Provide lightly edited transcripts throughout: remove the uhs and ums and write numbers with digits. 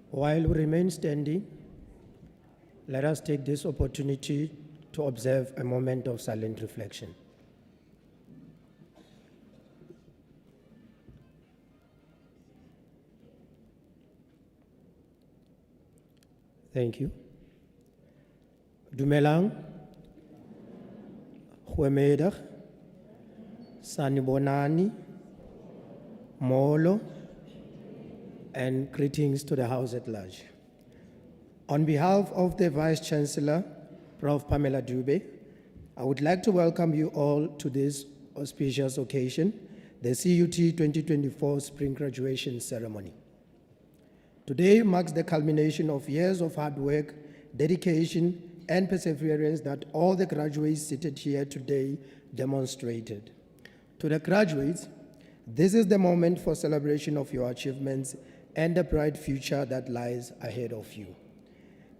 While we remain standing, let us take this opportunity to observe a moment of silent reflection. Thank you. Dumelang, goeiemiddag, sanibonani, molo, and greetings to the House at large. On behalf of the Vice-Chancellor, Prof. Pamela Dube, I would like to welcome you all to this auspicious occasion, the CUT 2024 Spring Graduation Ceremony. Today marks the culmination of years of hard work, dedication, and perseverance that all the graduates seated here today demonstrated. To the graduates, this is the moment for celebration of your achievements and the bright future that lies ahead of you.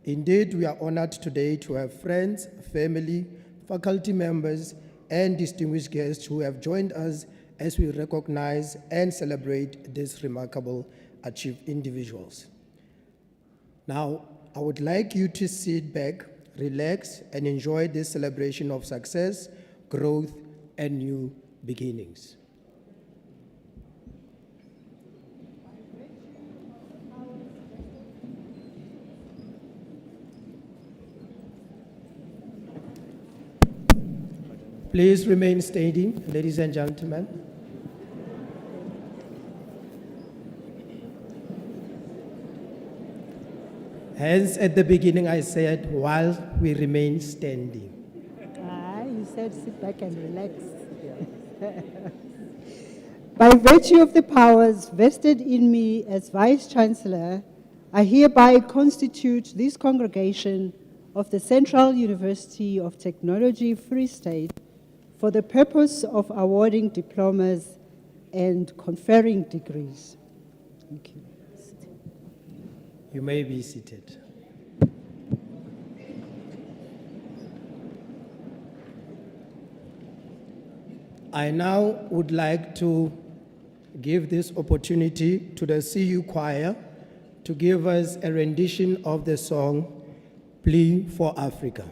Indeed, we are honored today to have friends, family, faculty members, and distinguished guests who have joined us as we recognize and celebrate these remarkable achieved individuals. Now, I would like you to sit back, relax, and enjoy this celebration of success, growth, and new beginnings. Please remain standing, ladies and gentlemen. Hence, at the beginning, I said, while we remain standing. You said sit back and relax. By virtue of the powers vested in me as Vice-Chancellor, I hereby constitute this congregation of the Central University of Technology Free State for the purpose of awarding diplomas and conferring degrees. Thank you. You may be seated. I now would like to give this opportunity to the CU Choir to give us a rendition of the song, Plea for Africa.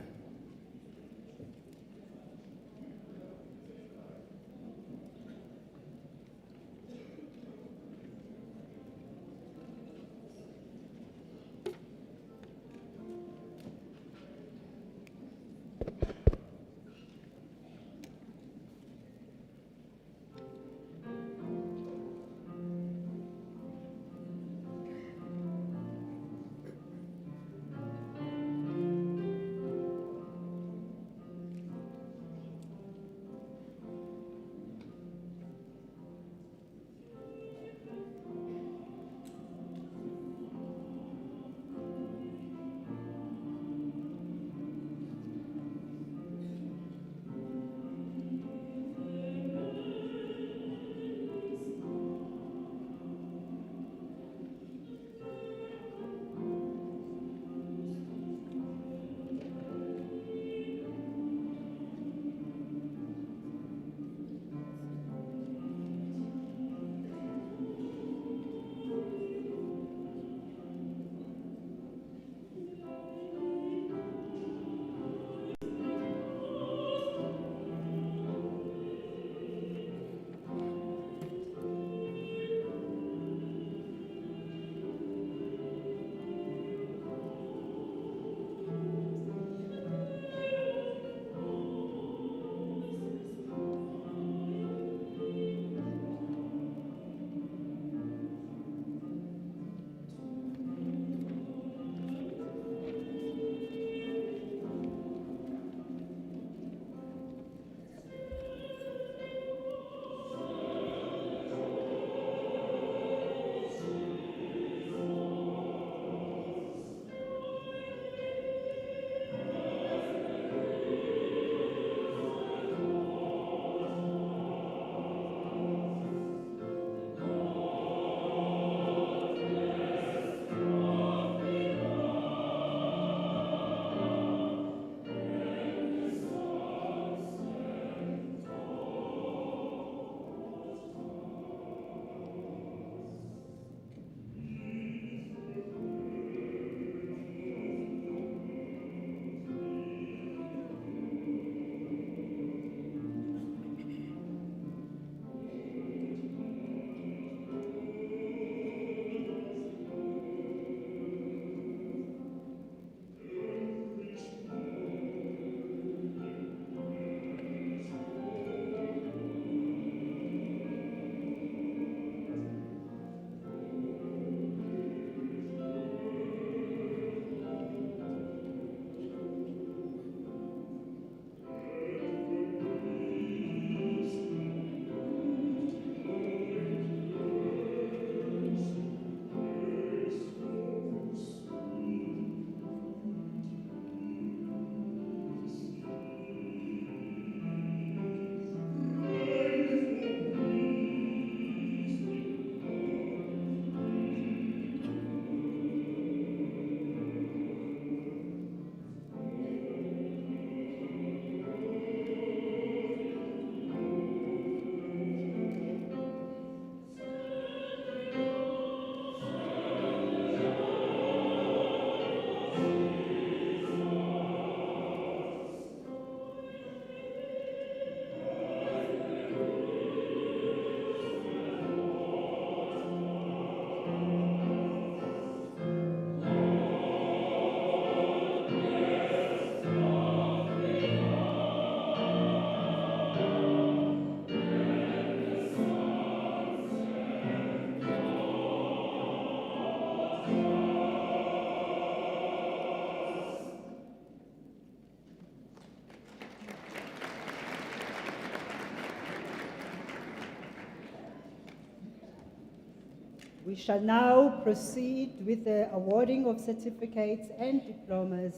We shall now proceed with the awarding of certificates and diplomas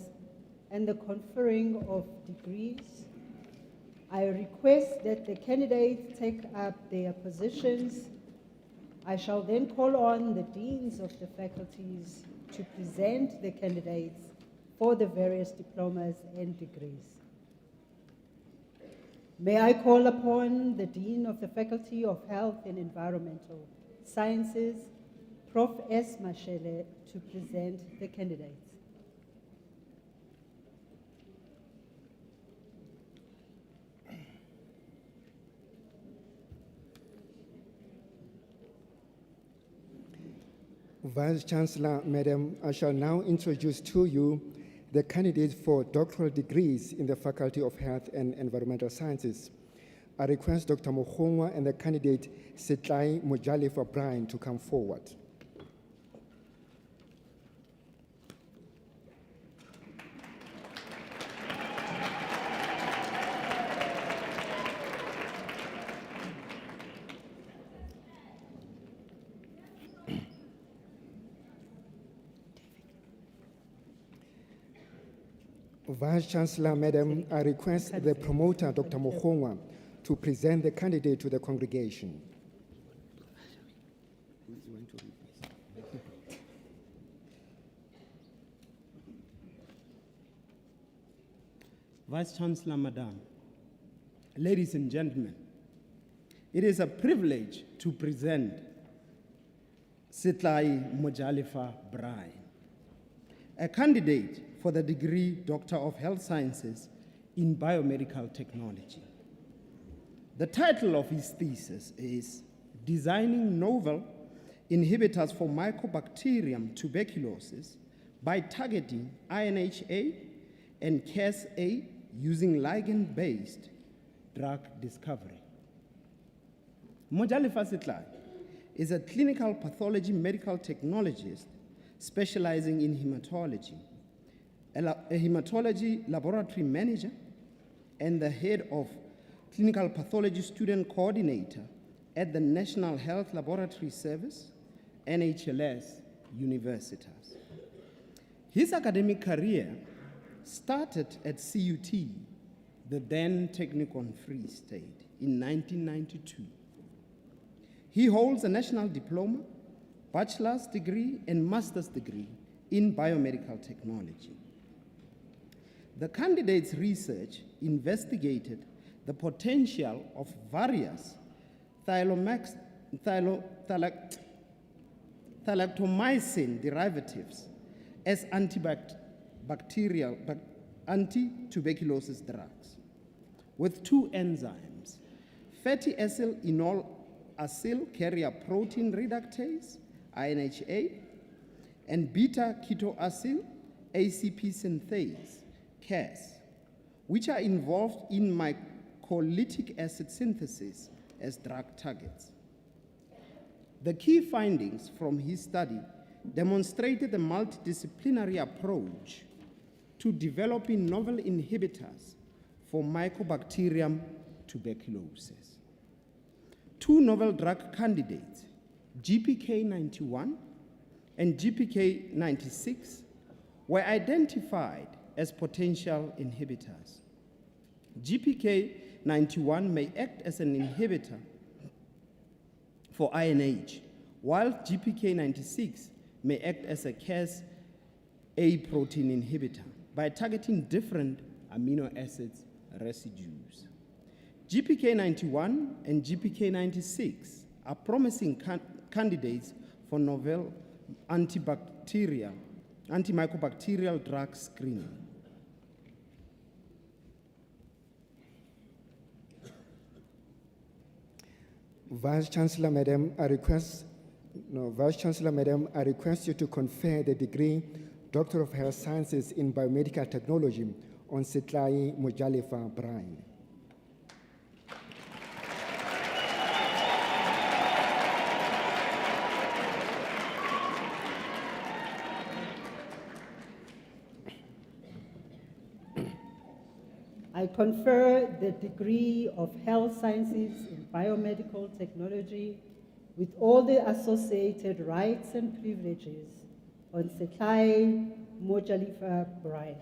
and the conferring of degrees. I request that the candidates take up their positions. I shall then call on the deans of the faculties to present the candidates for the various diplomas and degrees. May I call upon the Dean of the Faculty of Health and Environmental Sciences, Prof. S. Mashele, to present the candidates. Vice Chancellor, Madam, I shall now introduce to you the candidates for doctoral degrees in the Faculty of Health and Environmental Sciences. I request Dr. Mokhongwa and the candidate Setlai Mojalefa Brian to come forward. Vice Chancellor, Madam, I request the promoter, Dr. Mokhongwa, to present the candidate to the congregation. Vice Chancellor, Madam, ladies and gentlemen, it is a privilege to present Setlai Mojalefa Brian, a candidate for the degree Doctor of Health Sciences in Biomedical Technology. The title of his thesis is Designing Novel Inhibitors for Mycobacterium Tuberculosis by Targeting INHA and Cas-A using ligand-based drug discovery. Mojalefa Setlai is a clinical pathology medical technologist specializing in hematology, a hematology laboratory manager, and the head of clinical pathology student coordinator at the National Health Laboratory Service, NHLS Universitas. His academic career started at CUT, the then Technikon Free State, in 1992. He holds a national diploma, bachelor's degree, and master's degree in biomedical technology. The candidate's research investigated the potential of various thalactomycin derivatives as anti-tuberculosis drugs, with two enzymes, fatty acyl-enol acyl carrier protein reductase, INHA, and beta-ketoacyl ACP synthase, Cas, which are involved in glycolytic acid synthesis as drug targets. The key findings from his study demonstrated a multidisciplinary approach to developing novel inhibitors for Mycobacterium tuberculosis. Two novel drug candidates, GPK91 and GPK96, were identified as potential inhibitors. GPK91 may act as an inhibitor for INH, while GPK96 may act as a Cas-A protein inhibitor by targeting different amino acids residues. GPK91 and GPK96 are promising candidates for novel antimycobacterial drug screening. Vice Chancellor, Madam, I request you to confer the degree Doctor of Health Sciences in Biomedical Technology on Setlai Mojalefa Brian. I confer the degree of Health Sciences in Biomedical Technology with all the associated rights and privileges on Setlai Mojalifa Brian.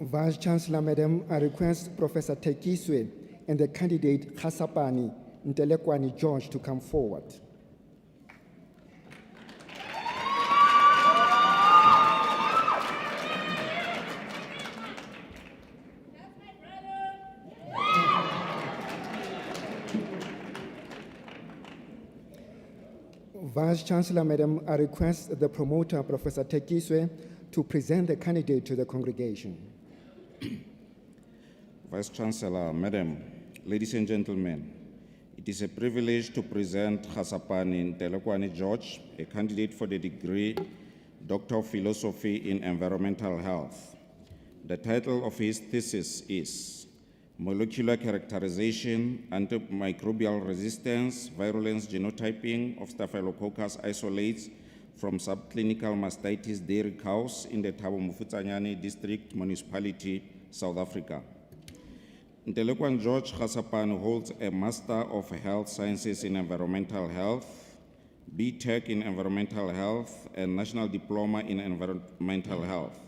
Vice Chancellor, Madam, I request Professor Tekiswe and the candidate Khasapani Ntelekwani George to come forward. Vice Chancellor, Madam, I request the promoter, Professor Tekiswe, to present the candidate to the congregation. Vice Chancellor, Madam, ladies and gentlemen, it is a privilege to present Khasapani Ntelekwani George, a candidate for the degree Doctor of Philosophy in Environmental Health. The title of his thesis is Molecular Characterization, Antimicrobial Resistance, Virulence Genotyping of Staphylococcus isolates from subclinical mastitis dairy cows in the Thabo Mofokeng District Municipality, South Africa. Ntelekwani George Khasapani holds a Master of Health Sciences in Environmental Health, B.Tech in Environmental Health, and National Diploma in Environmental Health,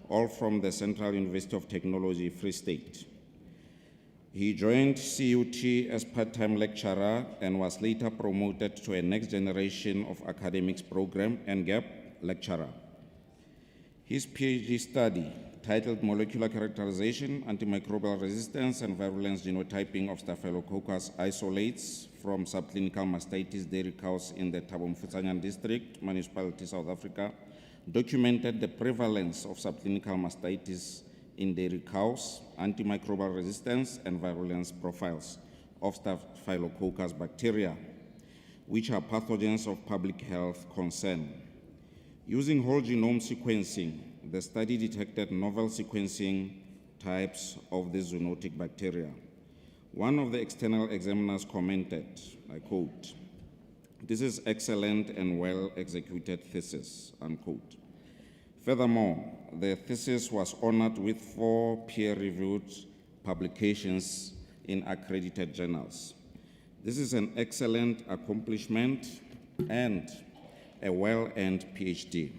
all from the Central University of Technology, Free State. He joined CUT as part-time lecturer and was later promoted to a next generation of academics program and GAP lecturer. His PhD study, titled Molecular Characterization, Antimicrobial Resistance, and Virulence Genotyping of Staphylococcus isolates from subclinical mastitis dairy cows in the Thabo Mofokeng District, Municipality, South Africa, documented the prevalence of subclinical mastitis in dairy cows, antimicrobial resistance, and virulence profiles of Staphylococcus bacteria, which are pathogens of public health concern. Using whole genome sequencing, the study detected novel sequencing types of the zoonotic bacteria. One of the external examiners commented, I quote, "This is excellent and well-executed thesis," unquote. Furthermore, the thesis was honored with 4 peer-reviewed publications in accredited journals. This is an excellent accomplishment and a well-earned PhD.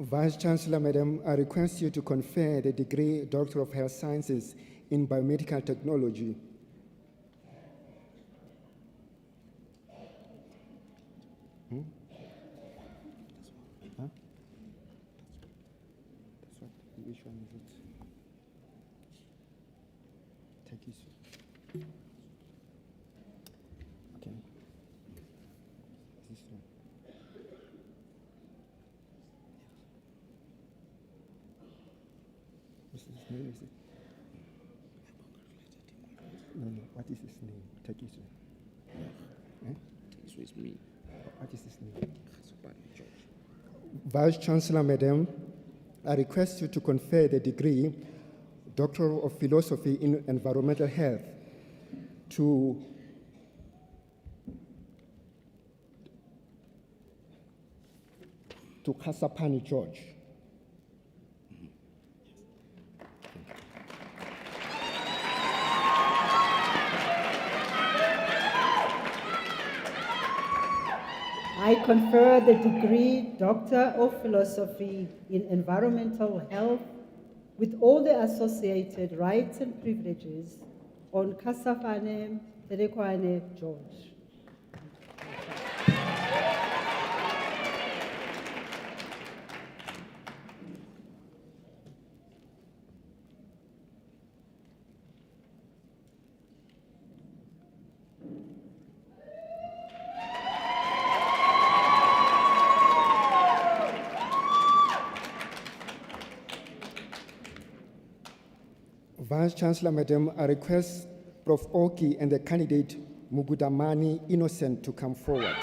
Vice Chancellor, Madam, I request you to confer the degree Doctor of Health Sciences in Biomedical Technology. Which one is it? Take this. Okay. This one. What's his name? Is it? No. What is his name? Take this one. This was me. What is his name? Khasapani George. Vice Chancellor, Madam, I request you to confer the degree Doctor of Philosophy in Environmental Health to Khasapani George. I confer the degree Doctor of Philosophy in Environmental Health with all the associated rights and privileges on Khasapani Ntelekwani George. Vice Chancellor, Madam, I request Prof. Oki and the candidate Mugudamani Innocent to come forward.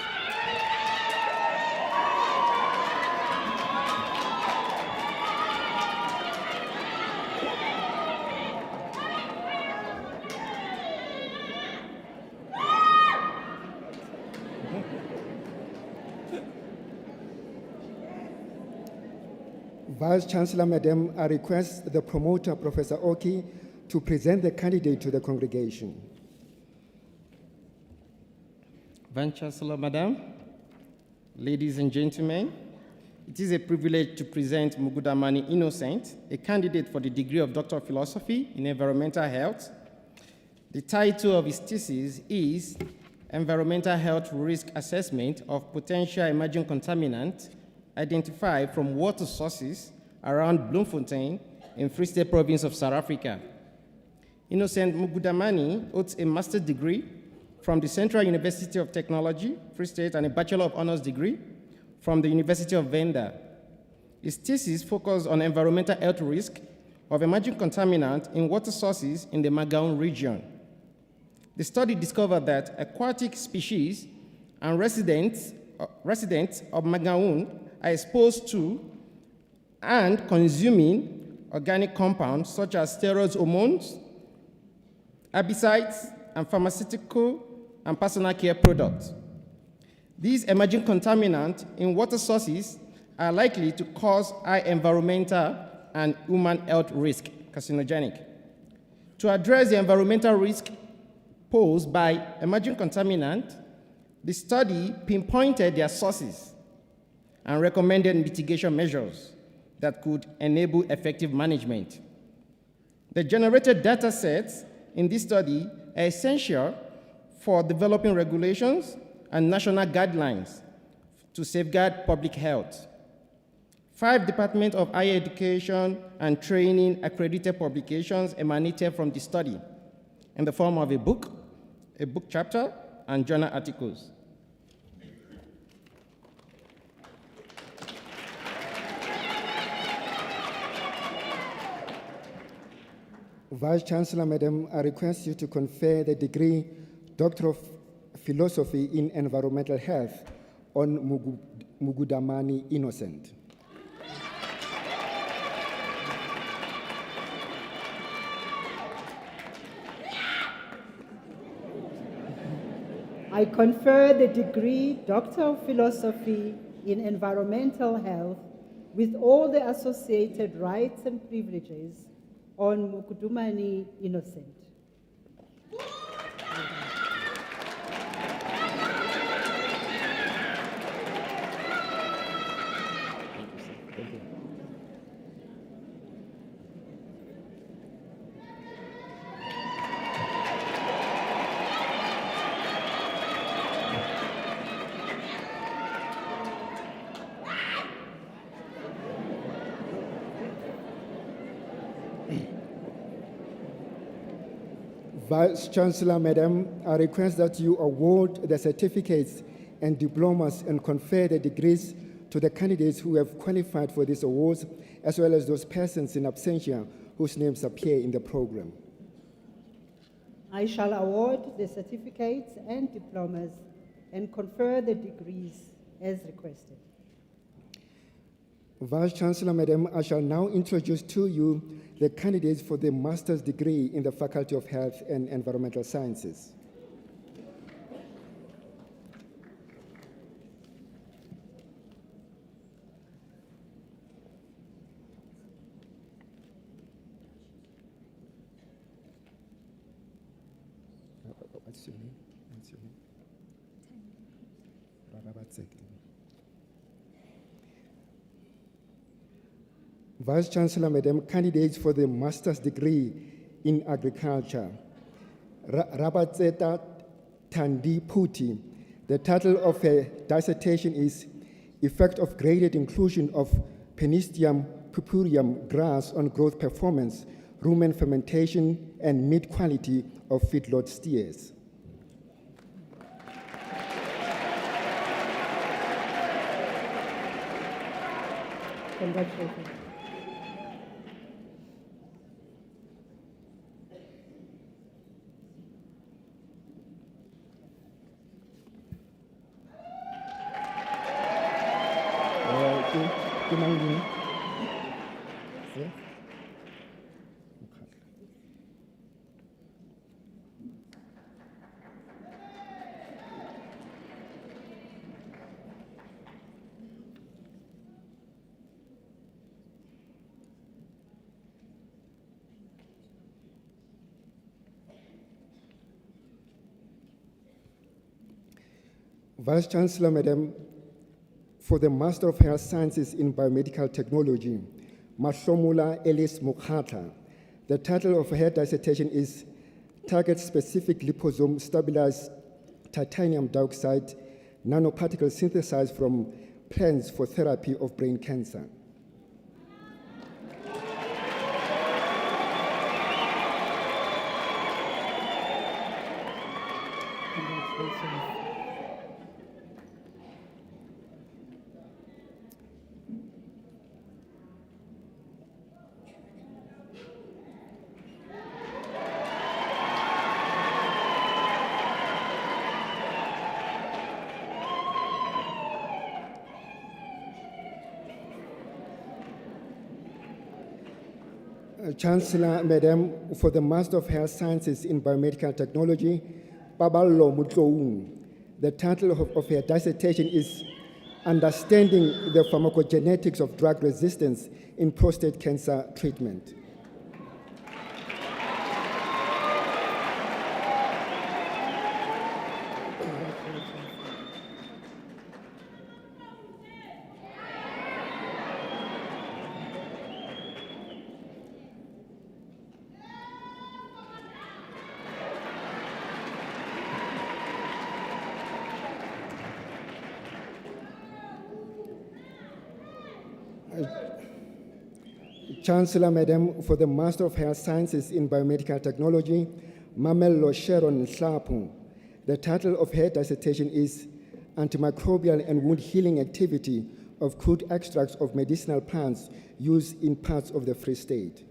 Vice Chancellor, Madam, I request the promoter, Professor Oki, to present the candidate to the congregation. Vice Chancellor, Madam, ladies and gentlemen, it is a privilege to present Mugudamani Innocent, a candidate for the degree of Doctor of Philosophy in Environmental Health. The title of his thesis is Environmental Health Risk Assessment of Potential Emerging Contaminants Identified from Water Sources around Bloemfontein in Free State Province of South Africa. Innocent Mugudamani holds a master's degree from the Central University of Technology, Free State, and a Bachelor of Honors degree from the University of Venda. His thesis focused on environmental health risk of emerging contaminants in water sources in the Magaun region. The study discovered that aquatic species and residents of Magaun are exposed to and consuming organic compounds such as steroid hormones, herbicides, and pharmaceutical and personal care products. These emerging contaminants in water sources are likely to cause high environmental and human health risk, carcinogenic. To address the environmental risk posed by emerging contaminants, the study pinpointed their sources and recommended mitigation measures that could enable effective management. The generated data sets in this study are essential for developing regulations and national guidelines to safeguard public health. 5 Department of Higher Education and Training accredited publications emanated from the study in the form of a book chapter, and journal articles. Vice Chancellor, Madam, I request you to confer the degree Doctor of Philosophy in Environmental Health on Mugudamani Innocent. I confer the degree Doctor of Philosophy in Environmental Health with all the associated rights and privileges on Mugudamani Innocent. Vice Chancellor, Madam, I request that you award the certificates and diplomas and confer the degrees to the candidates who have qualified for these awards, as well as those persons in absentia whose names appear in the program. I shall award the certificates and diplomas and confer the degrees as requested. Vice Chancellor, Madam, I shall now introduce to you the candidates for the master's degree in the Faculty of Health and Environmental Sciences. What's your name? What's your name? Vice Chancellor, Madam, candidates for the master's degree in agriculture. Rabatseta Tandi Puti. The title of her dissertation is Effect of Graded Inclusion of Penistium purpureum grass on Growth Performance, Rumen Fermentation, and Meat Quality of Feedlot Steers. Congratulations. Ke mang leina? Yeah. Vice Chancellor, Madam, for the Master of Health Sciences in Biomedical Technology, Mahlomula Ellis Mukhatla. The title of her dissertation is Target-Specific Liposome Stabilized Titanium Dioxide Nanoparticles Synthesized from Plants for Therapy of Brain Cancer. Chancellor, Madam, for the Master of Health Sciences in Biomedical Technology, Paballo Mutloung. The title of her dissertation is Understanding the Pharmacogenetics of Drug Resistance in Prostate Cancer Treatment. Chancellor, Madam, for the Master of Health Sciences in Biomedical Technology, Mamello Sharon Hlapu. The title of her dissertation is Antimicrobial and Wound Healing Activity of Crude Extracts of Medicinal Plants Used in Parts of the Free State.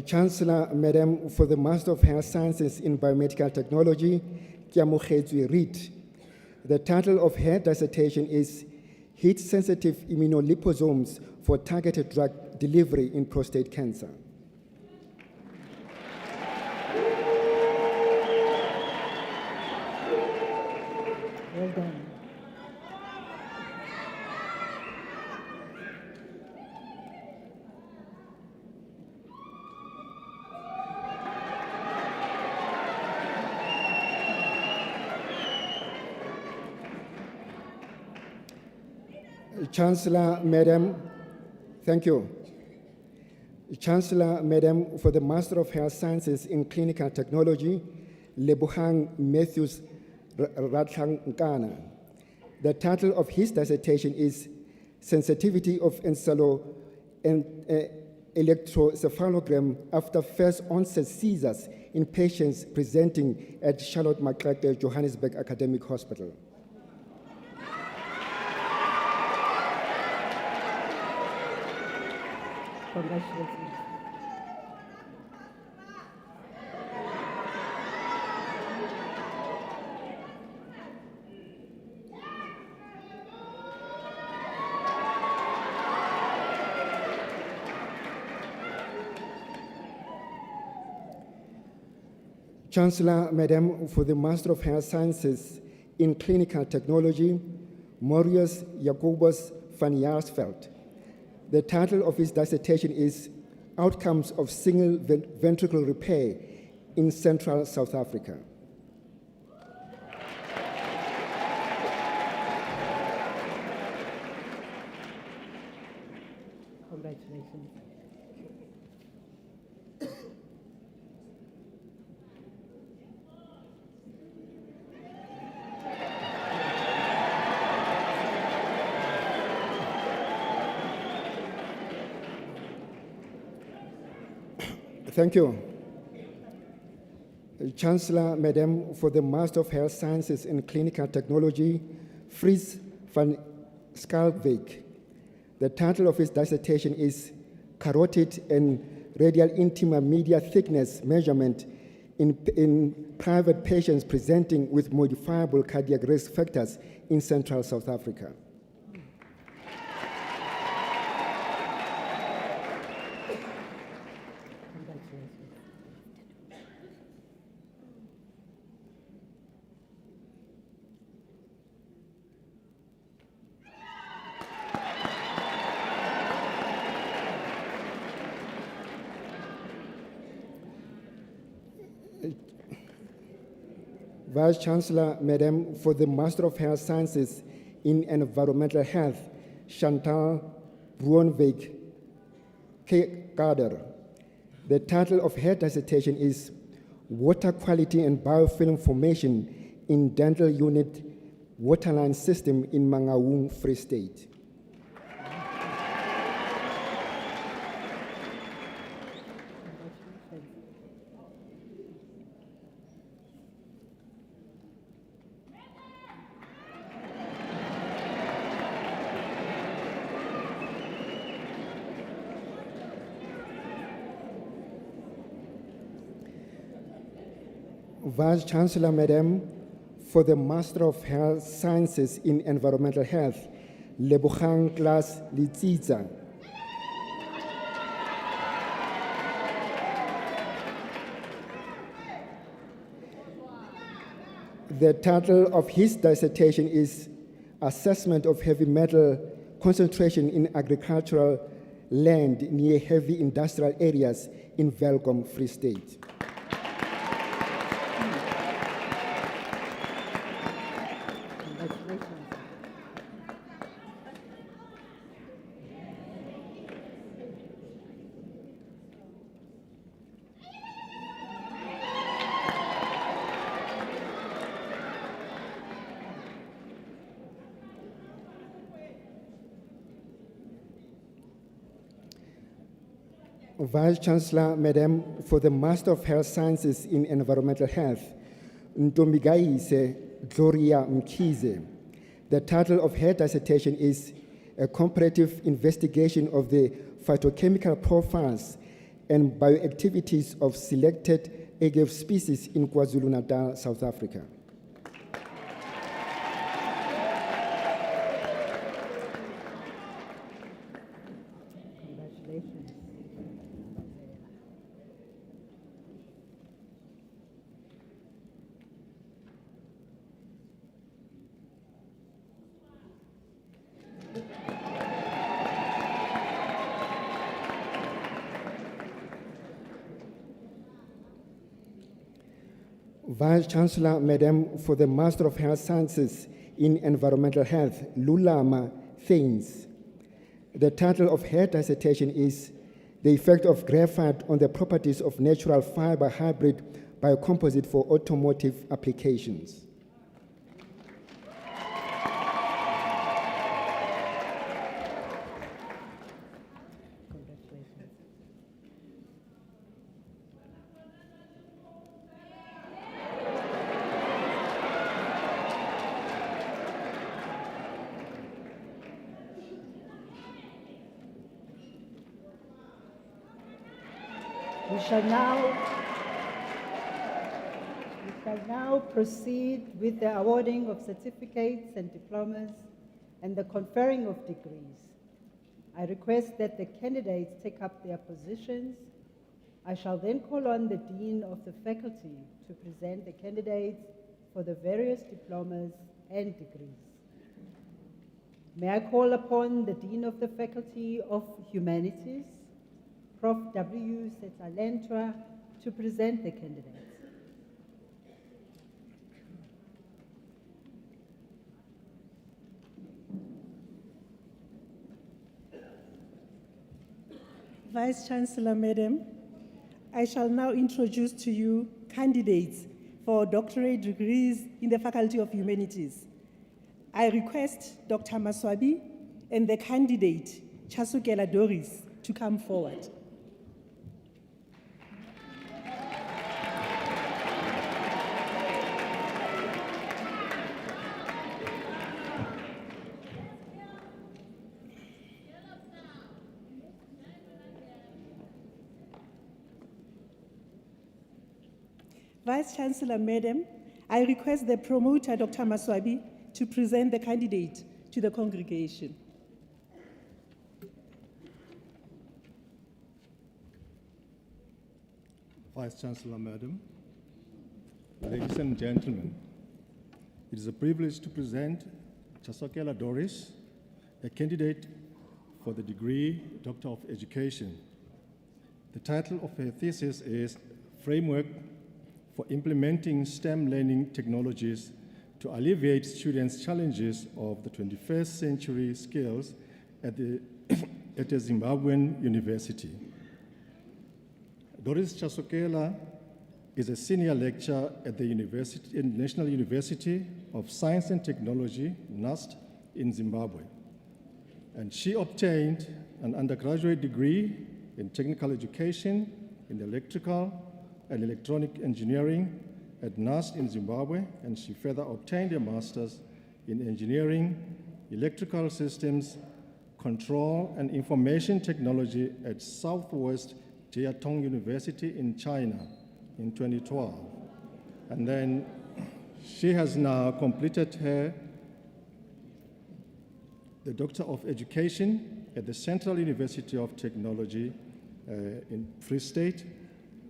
Chancellor, Madam, for the Master of Health Sciences in Biomedical Technology, Kiamogetswe Reed. The title of her dissertation is Heat-Sensitive Immunoliposomes for Targeted Drug Delivery in Prostate Cancer. Well done. Chancellor, Madam, thank you. Chancellor, Madam, for the Master of Health Sciences in Clinical Technology, Lebohang Matthews Ratlankana. The title of his dissertation is Sensitivity of electrocephalogram after first onset seizures in patients presenting at Charlotte Macleod Johannesburg Academic Hospital. Congratulations. Chancellor, Madam, for the Master of Health Sciences in Clinical Technology, Marius Jacobus van Jaarsveld. The title of his dissertation is Outcomes of Single Ventricle Repair in Central South Africa. Congratulations. Thank you. Chancellor, Madam, for the Master of Health Sciences and Clinical Technology, Fritz van Schalkwyk. The title of his dissertation is Carotid and Radial Intima Media Thickness Measurement in private patients presenting with modifiable cardiac risk factors in Central South Africa. Vice Chancellor, Madam, for the Master of Health Sciences in Environmental Health, Chantal Bruinweg Kader. The title of her dissertation is Water Quality and Biofilm Formation in Dental Unit Waterline System in Mangaung, Free State. Vice Chancellor, Madam, for the Master of Health Sciences in Environmental Health, Lebogang Class Litziza. The title of his dissertation is Assessment of Heavy Metal Concentration in Agricultural Land near Heavy Industrial Areas in Welkom, Free State. Vice Chancellor, Madam, for the Master of Health Sciences in Environmental Health, Ntombigaise Gloria Mkhize. The title of her dissertation is A Comparative Investigation of the Phytochemical Profiles and Bioactivities of Selected agave species in KwaZulu-Natal, South Africa. Vice Chancellor, Madam, for the Master of Health Sciences in Environmental Health, Lulama Thanes. The title of her dissertation is The Effect of Graphite on the Properties of Natural Fiber Hybrid Biocomposite for Automotive Applications. We shall now proceed with the awarding of certificates and diplomas and the conferring of degrees. I request that the candidates take up their positions. I shall then call on the Dean of the Faculty to present the candidates for the various diplomas and degrees. May I call upon the Dean of the Faculty of Humanities, Prof. W. Setsalentwa, to present the candidates. Vice Chancellor, Madam, I shall now introduce to you candidates for doctorate degrees in the Faculty of Humanities. I request Dr. Maswabi and the candidate, Chasukela Doris, to come forward. Vice Chancellor, Madam, I request the promoter, Dr. Maswabi, to present the candidate to the congregation. Vice Chancellor, Madam, ladies and gentlemen, it is a privilege to present Chasokela Doris, a candidate for the degree Doctor of Education. The title of her thesis is Framework for Implementing STEM Learning Technologies to Alleviate Students' Challenges of the 21st Century Skills at a Zimbabwean university. Doris Chasokela is a senior lecturer at the National University of Science and Technology, NUST, in Zimbabwe. And she obtained an undergraduate degree in technical education in electrical and electronic engineering at NUST in Zimbabwe, and she further obtained a master's in engineering, electrical systems, control and information technology at Southwest Jiatong University in China in 2012. And then she has now completed the Doctor of Education at the Central University of Technology in Free State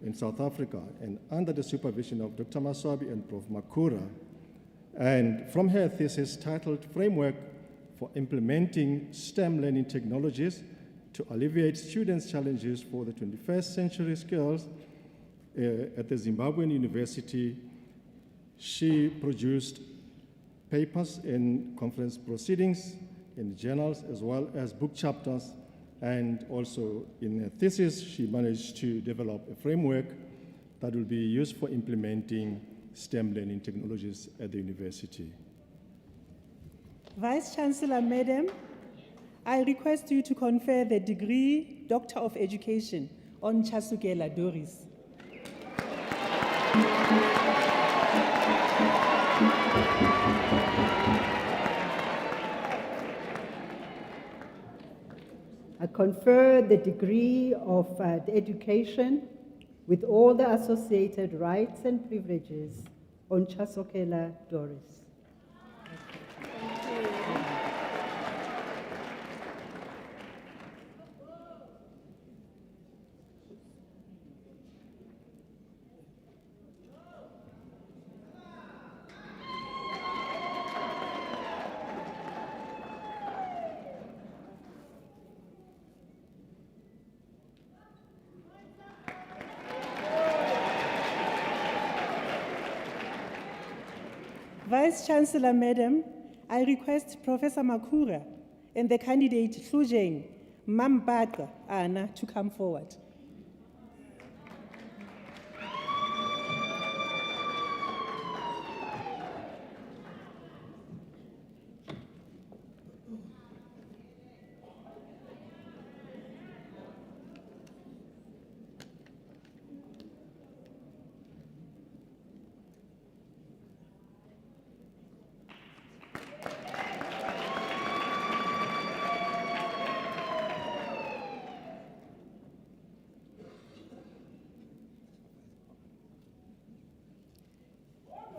in South Africa, and under the supervision of Dr. Maswabi and Prof. Makura. And from her thesis titled Framework for Implementing STEM Learning Technologies to Alleviate Students' Challenges for the 21st Century Skills at the Zimbabwean University, she produced papers in conference proceedings, in journals, as well as book chapters, and also in her thesis, she managed to develop a framework that will be used for implementing STEM learning technologies at the university. Vice Chancellor, Madam, I request you to confer the degree Doctor of Education on Chasokela Doris. I confer the degree of education with all the associated rights and privileges on Chasokela Doris. Vice Chancellor, Madam, I request Professor Makura and the candidate Hlujeng Mambaka Anna to come forward.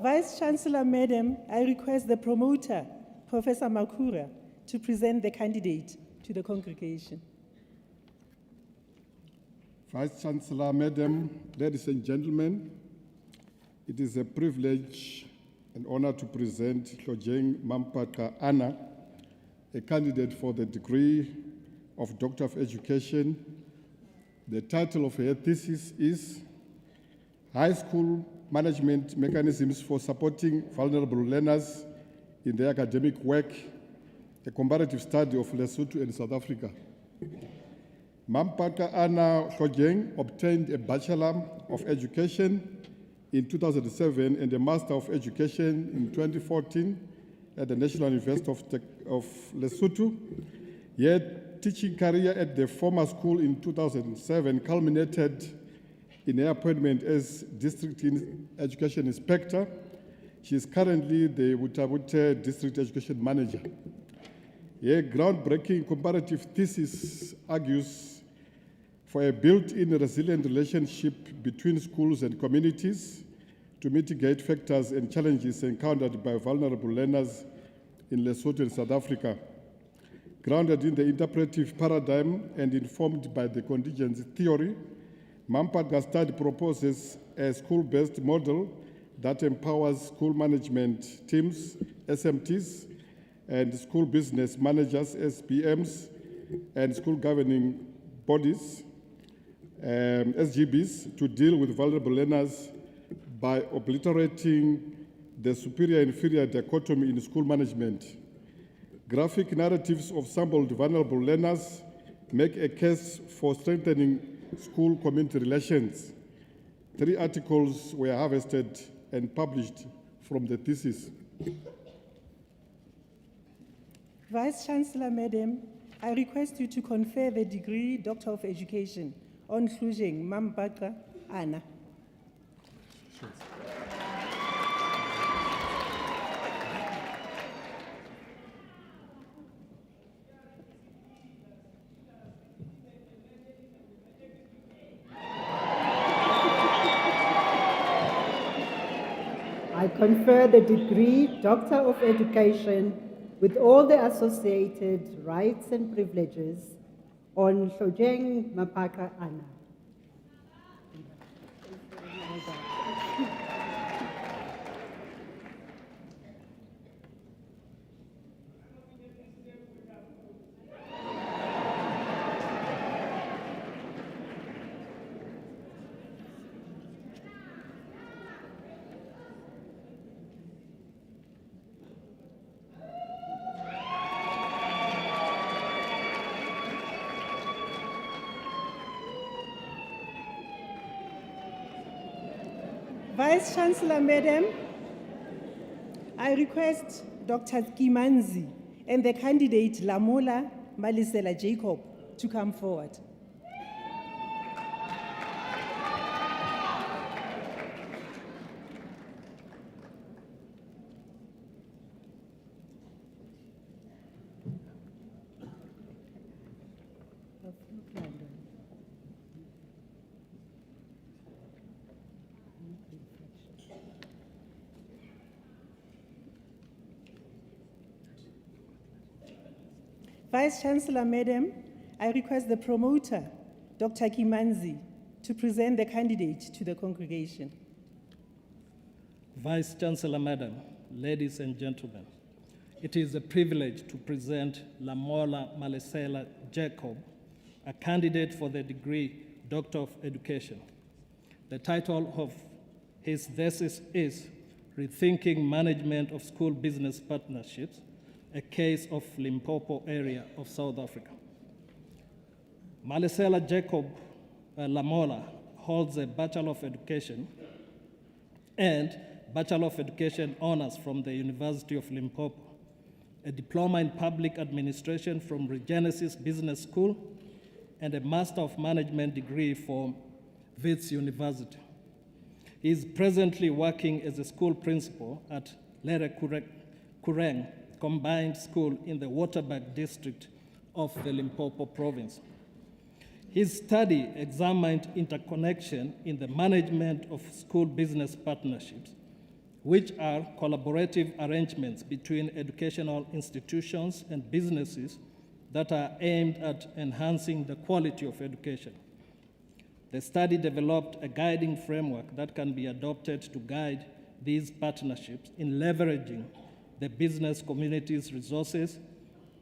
Vice Chancellor, Madam, I request the promoter, Professor Makura, to present the candidate to the congregation. Vice Chancellor, Madam, ladies and gentlemen, it is a privilege and honor to present Hlojeng Mampaka Anna, a candidate for the degree of Doctor of Education. The title of her thesis is High School Management Mechanisms for Supporting Vulnerable Learners in Their Academic Work, a comparative study of Lesotho and South Africa. Mampaka Anna Hlojeng obtained a Bachelor of Education in 2007 and a Master of Education in 2014 at the National University of Lesotho. Her teaching career at the former school in 2007 culminated in her appointment as District Education Inspector. She is currently the Wutabute District Education Manager. Her groundbreaking comparative thesis argues for a built-in resilient relationship between schools and communities to mitigate factors and challenges encountered by vulnerable learners in Lesotho and South Africa. Grounded in the interpretive paradigm and informed by the contingency theory, Mampatga study proposes a school-based model that empowers school management teams, SMTs, and school business managers, SBMs, and school governing bodies, SGBs, to deal with vulnerable learners by obliterating the superior-inferior dichotomy in school management. Graphic narratives of sampled vulnerable learners make a case for strengthening school-community relations. 3 articles were harvested and published from the thesis. Vice-Chancellor, Madam, I request you to confer the degree Doctor of Education on Hlujeng Mampatga Anna. I confer the degree Doctor of Education with all the associated rights and privileges on Hlujeng Mampatga Anna. Vice-Chancellor, Madam, I request Dr. Kimanzi and the candidate Lamola Malisela Jacob to come forward. Vice-Chancellor, Madam, I request the promoter, Dr. Kimanzi, to present the candidate to the congregation. Vice-Chancellor, Madam, ladies and gentlemen, it is a privilege to present Lamola Malisela Jacob, a candidate for the degree Doctor of Education. The title of his thesis is Rethinking Management of School Business Partnerships, a case of Limpopo area of South Africa. Malisela Jacob Lamola holds a Bachelor of Education and Bachelor of Education honors from the University of Limpopo, a diploma in public administration from Regenesis Business School, and a Master of Management degree from Wits University. He is presently working as a school principal at Lere Kureng Combined School in the Waterberg district of the Limpopo province. His study examined interconnection in the management of school business partnerships, which are collaborative arrangements between educational institutions and businesses that are aimed at enhancing the quality of education. The study developed a guiding framework that can be adopted to guide these partnerships in leveraging the business community's resources,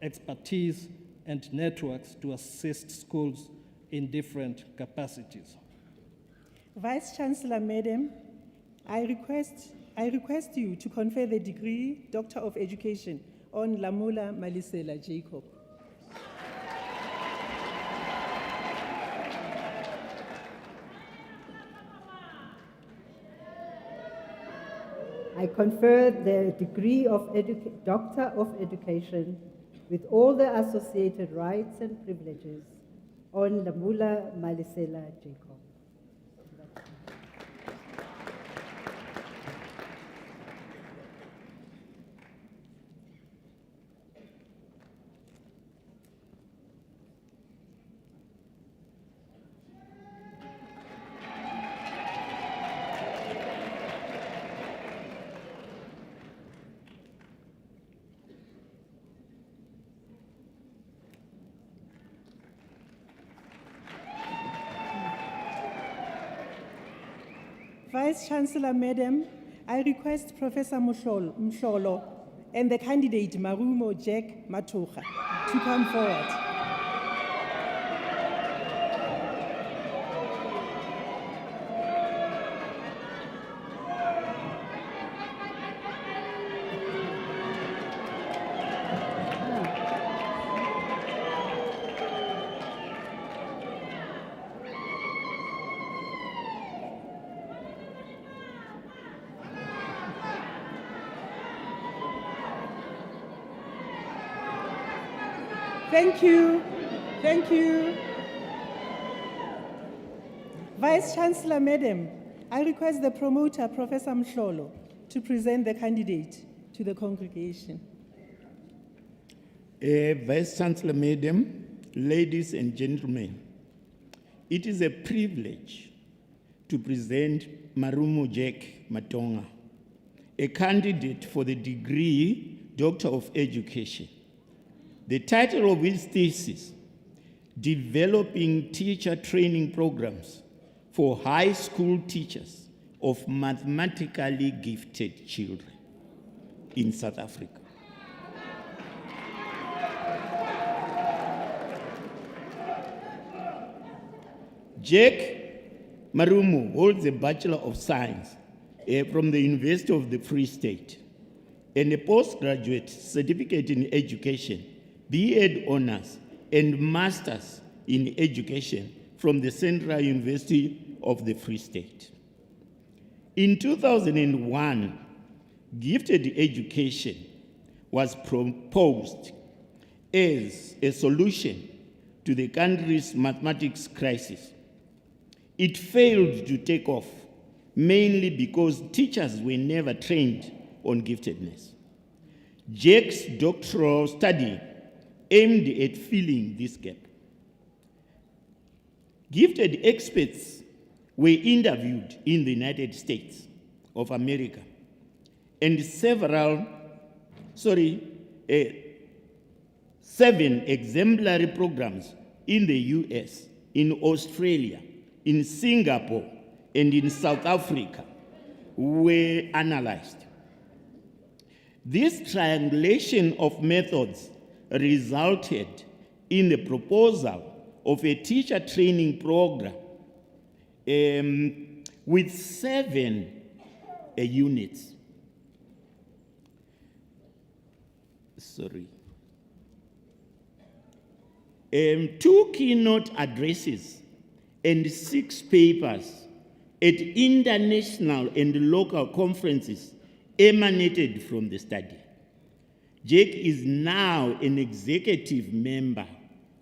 expertise, and networks to assist schools in different capacities. Vice-Chancellor, Madam, I request you to confer the degree Doctor of Education on Lamola Malisela Jacob. I confer the degree of Doctor of Education with all the associated rights and privileges on Lamola Malisela Jacob. Vice Chancellor, Madam, I request Professor Mhlolo and the candidate Marumo Jack Matoga to come forward. Thank you. Thank you. Vice Chancellor, Madam, I request the promoter, Professor Mhlolo, to present the candidate to the congregation. Vice Chancellor, Madam, ladies and gentlemen, it is a privilege to present Marumo Jack Matonga, a candidate for the degree Doctor of Education. The title of his thesis, Developing Teacher Training Programs for High School Teachers of Mathematically Gifted Children in South Africa. Jack Marumo holds a Bachelor of Science from the University of the Free State and a postgraduate certificate in education, B.Ed Honors, and Masters in Education from the Central University of the Free State. In 2001, gifted education was proposed as a solution to the country's mathematics crisis. It failed to take off, mainly because teachers were never trained on giftedness. Jack's doctoral study aimed at filling this gap. Gifted experts were interviewed in the United States of America, and seven exemplary programs in the US, in Australia, in Singapore, and in South Africa were analyzed. This triangulation of methods resulted in the proposal of a teacher training program with 7 units. Two keynote addresses and 6 papers at international and local conferences emanated from the study. Jack is now an executive member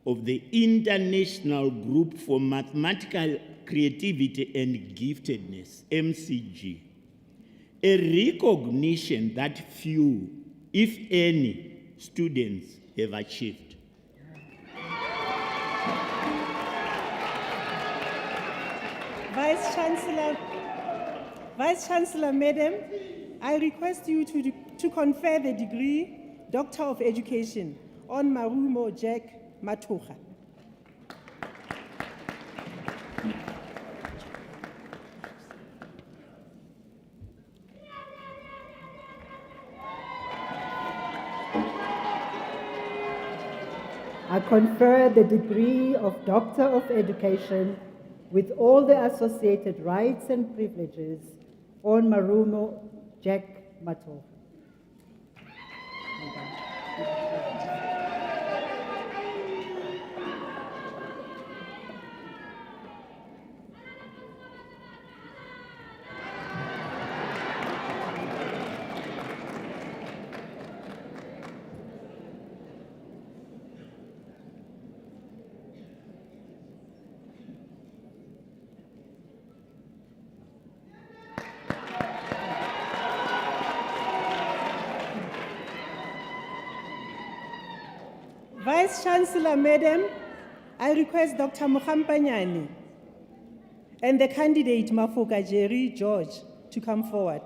of the International Group for Mathematical Creativity and Giftedness, MCG, a recognition that few, if any, students have achieved. Vice Chancellor, Madam, I request you to confer the degree Doctor of Education on Marumo Jack Matoga. I confer the degree of Doctor of Education with all the associated rights and privileges on Marumo Jack Matoga. Vice Chancellor, Madam, I request Dr. Mohampanyani and the candidate Mafoka Jerry George to come forward.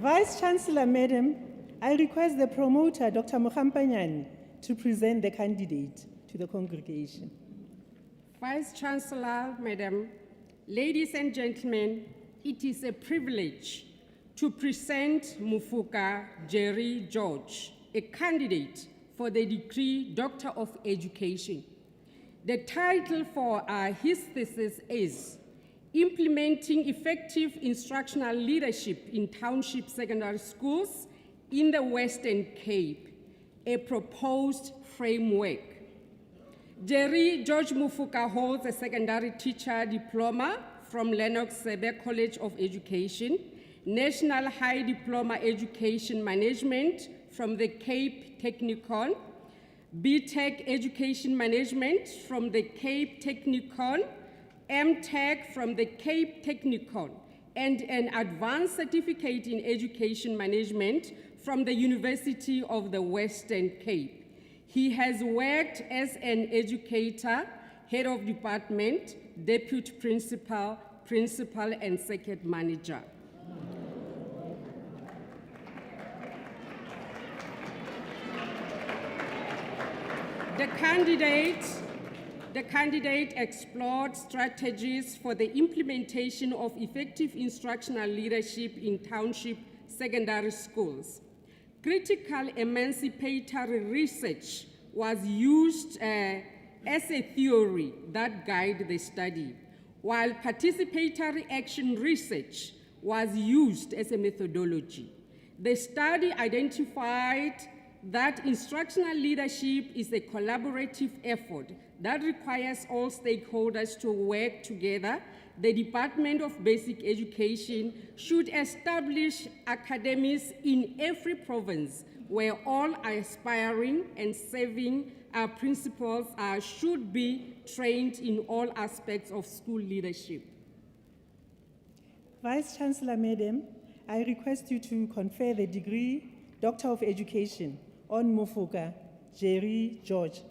Vice Chancellor, Madam, I request the promoter, Dr. Mohampanyane, to present the candidate to the congregation. Vice Chancellor, Madam, ladies and gentlemen, it is a privilege to present Mufuka Jerry George, a candidate for the degree Doctor of Education. The title for his thesis is Implementing Effective Instructional Leadership in Township Secondary Schools in the Western Cape, a proposed framework. Jerry George Mufuka holds a secondary teacher diploma from Lennox Sebe College of Education, National High Diploma Education Management from the Cape Technicon, BTech Education Management from the Cape Technicon, MTech from the Cape Technicon, and an advanced certificate in education management from the University of the Western Cape. He has worked as an educator, head of department, deputy principal, principal, and circuit manager. The candidate explored strategies for the implementation of effective instructional leadership in township secondary schools. Critical emancipatory research was used as a theory that guided the study, while participatory action research was used as a methodology. The study identified that instructional leadership is a collaborative effort that requires all stakeholders to work together. The Department of Basic Education should establish academies in every province where all aspiring and serving principals should be trained in all aspects of school leadership. Vice Chancellor, Madam, I request you to confer the degree Doctor of Education on Mufuka Jerry George.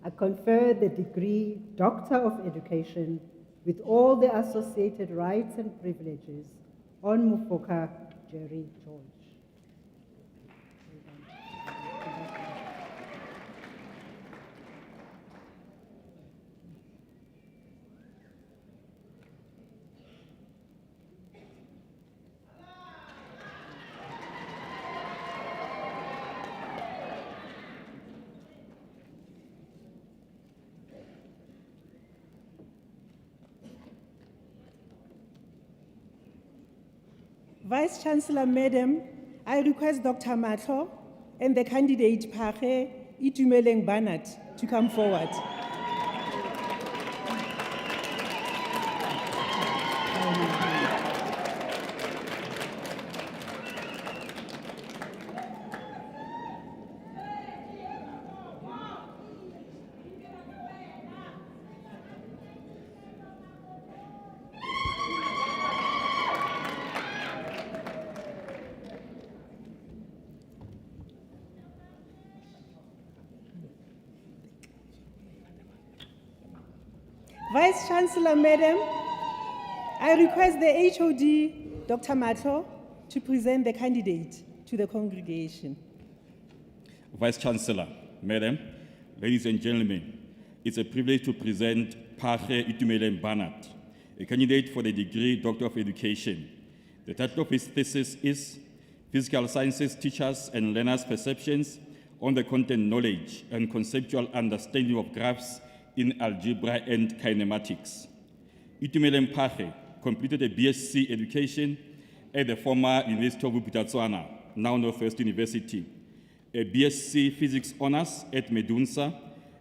I confer the degree Doctor of Education with all the associated rights and privileges on Mufuka Jerry George. Vice Chancellor, Madam, I request Dr. Matlo and the candidate Pare Itumeleng Banat to come forward. Vice Chancellor, Madam, I request the HOD, Dr. Matlo, to present the candidate to the congregation. Vice Chancellor, Madam, ladies and gentlemen, it's a privilege to present Pare Itumeleng Banat, a candidate for the degree Doctor of Education. The title of his thesis is Physical Sciences Teachers and Learners' Perceptions on the Content Knowledge and Conceptual Understanding of Graphs in Algebra and Kinematics. Itumeleng Pare completed a BSc Education at the former University of Bophuthatswana, now Northwest University, a BSc Physics Honours at Medunsa,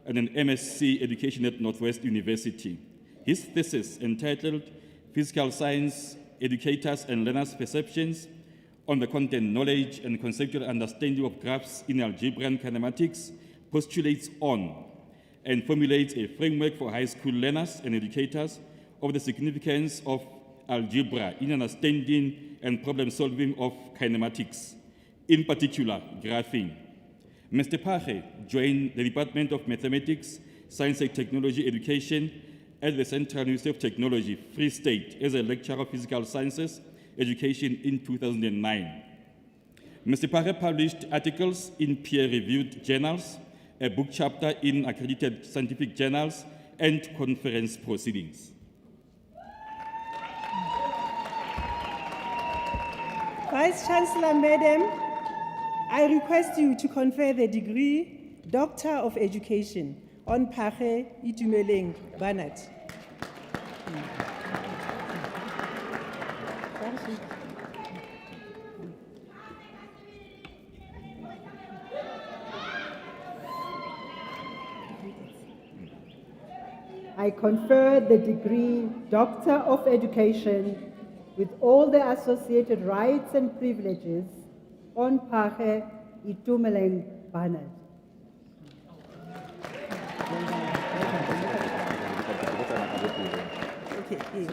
and an MSc Education at Northwest University. His thesis, entitled Physical Science Educators and Learners' Perceptions on the Content Knowledge and Conceptual Understanding of Graphs in Algebra and Kinematics, postulates on and formulates a framework for high school learners and educators of the significance of algebra in understanding and problem solving of kinematics, in particular graphing. Mr. Page joined the Department of Mathematics, Science and Technology Education at the Central University of Technology, Free State, as a lecturer of physical sciences education in 2009. Mr. Page published articles in peer-reviewed journals, a book chapter in accredited scientific journals, and conference proceedings. Vice-Chancellor, Madam, I request you to confer the degree Doctor of Education on Page Itumeleng Barnard. I confer the degree Doctor of Education with all the associated rights and privileges on Page Itumeleng Barnard. Okay, here.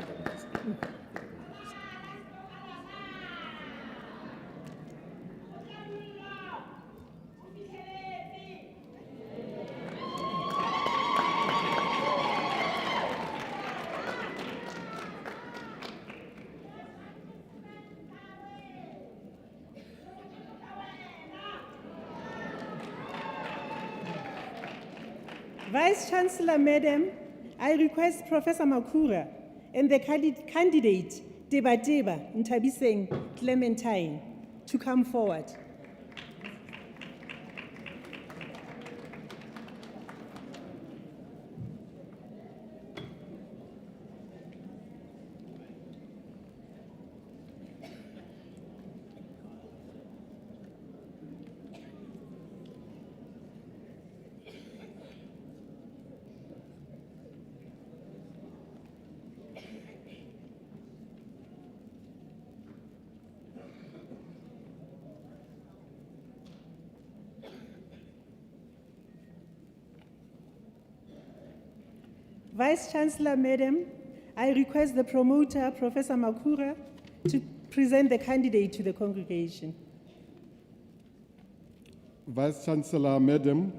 Vice-Chancellor, Madam, I request Professor Makura and the candidate Teba Ntabiseng Clementine to come forward. Vice-Chancellor, Madam, I request the promoter, Professor Makura, to present the candidate to the congregation. Vice-Chancellor, Madam,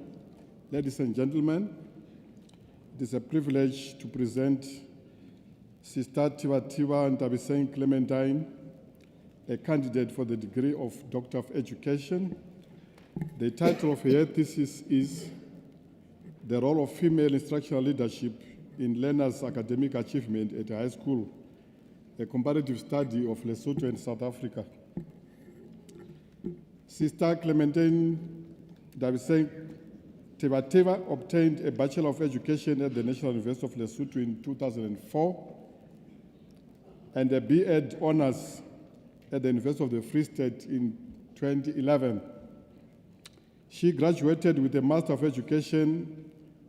ladies and gentlemen, it is a privilege to present Sister Tiwa Ntabiseng Clementine, a candidate for the degree of Doctor of Education. The title of her thesis is The Role of Female Instructional Leadership in Learners' Academic Achievement at High School, a comparative study of Lesotho and South Africa. Sister Clementine Ntabiseng Teba obtained a Bachelor of Education at the National University of Lesotho in 2004 and a B.Ed Honours at the University of the Free State in 2011. She graduated with a Master of Education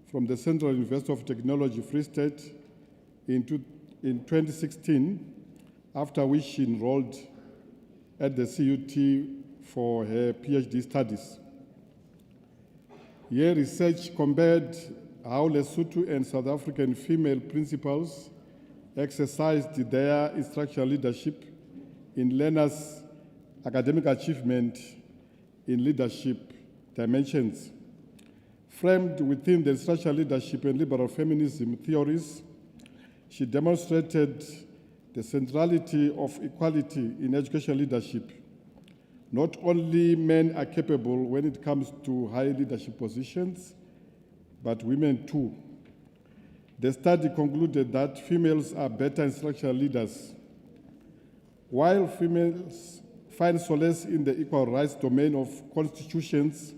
from the Central University of Technology, Free State, in 2016, after which she enrolled at the CUT for her PhD studies. Her research compared how Lesotho and South African female principals exercised their instructional leadership in learners' academic achievement in leadership dimensions. Framed within the instructional leadership and liberal feminism theories, she demonstrated the centrality of equality in educational leadership. Not only men are capable when it comes to high leadership positions, but women too. The study concluded that females are better instructional leaders. While females find solace in the equal rights domain of constitutions,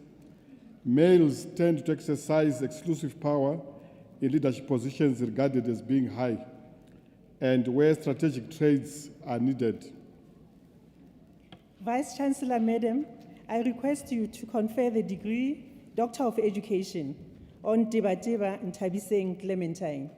males tend to exercise exclusive power in leadership positions regarded as being high, and where strategic traits are needed. Vice-Chancellor, Madam, I request you to confer the degree Doctor of Education on Teba Ntabiseng Clementine.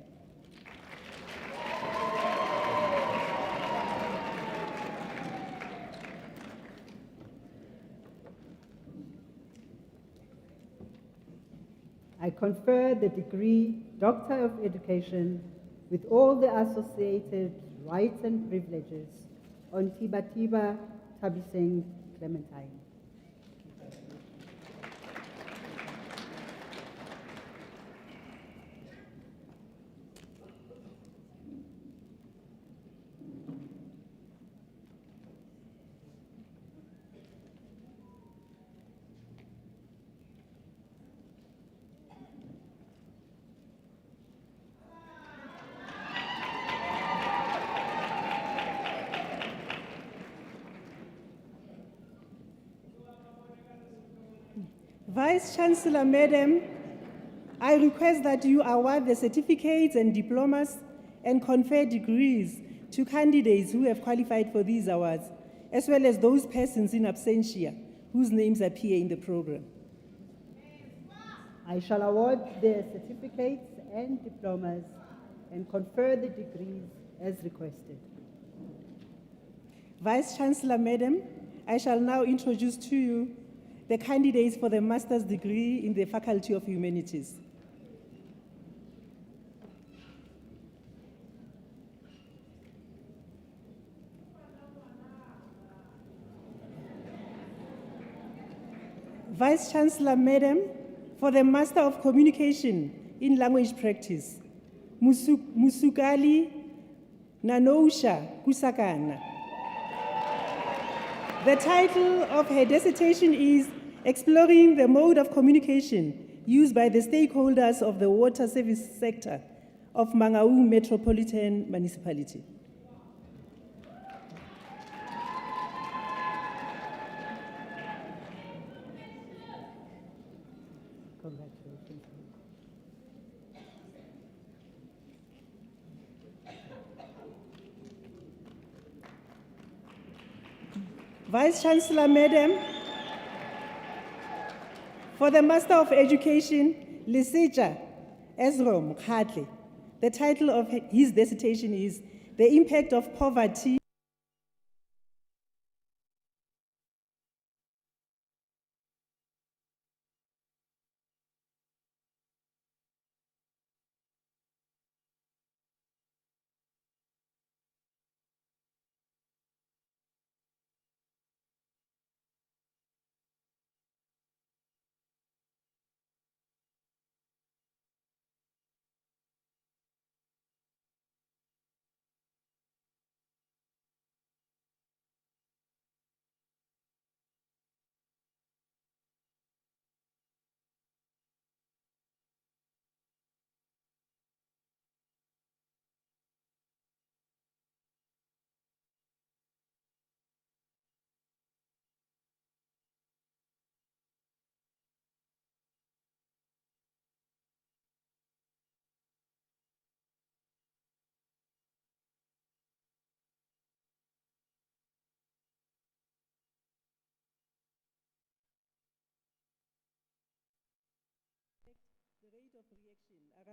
I confer the degree Doctor of Education with all the associated rights and privileges on Teba Ntabiseng Clementine. Vice Chancellor, Madam, I request that you award the certificates and diplomas and confer degrees to candidates who have qualified for these awards, as well as those persons in absentia whose names appear in the program. I shall award the certificates and diplomas and confer the degrees as requested. Vice Chancellor, Madam, I shall now introduce to you the candidates for the master's degree in the Faculty of Humanities. Vice Chancellor, Madam, for the Master of Communication in Language Practice, Musukali Nanousha Kusakana. The title of her dissertation is Exploring the Mode of Communication Used by the Stakeholders of the Water Service Sector of Mangaung Metropolitan Municipality. Congratulations. Vice Chancellor, Madam, for the Master of Education, Liseja Ezrom Khatle. The title of his dissertation is The Impact of Poverty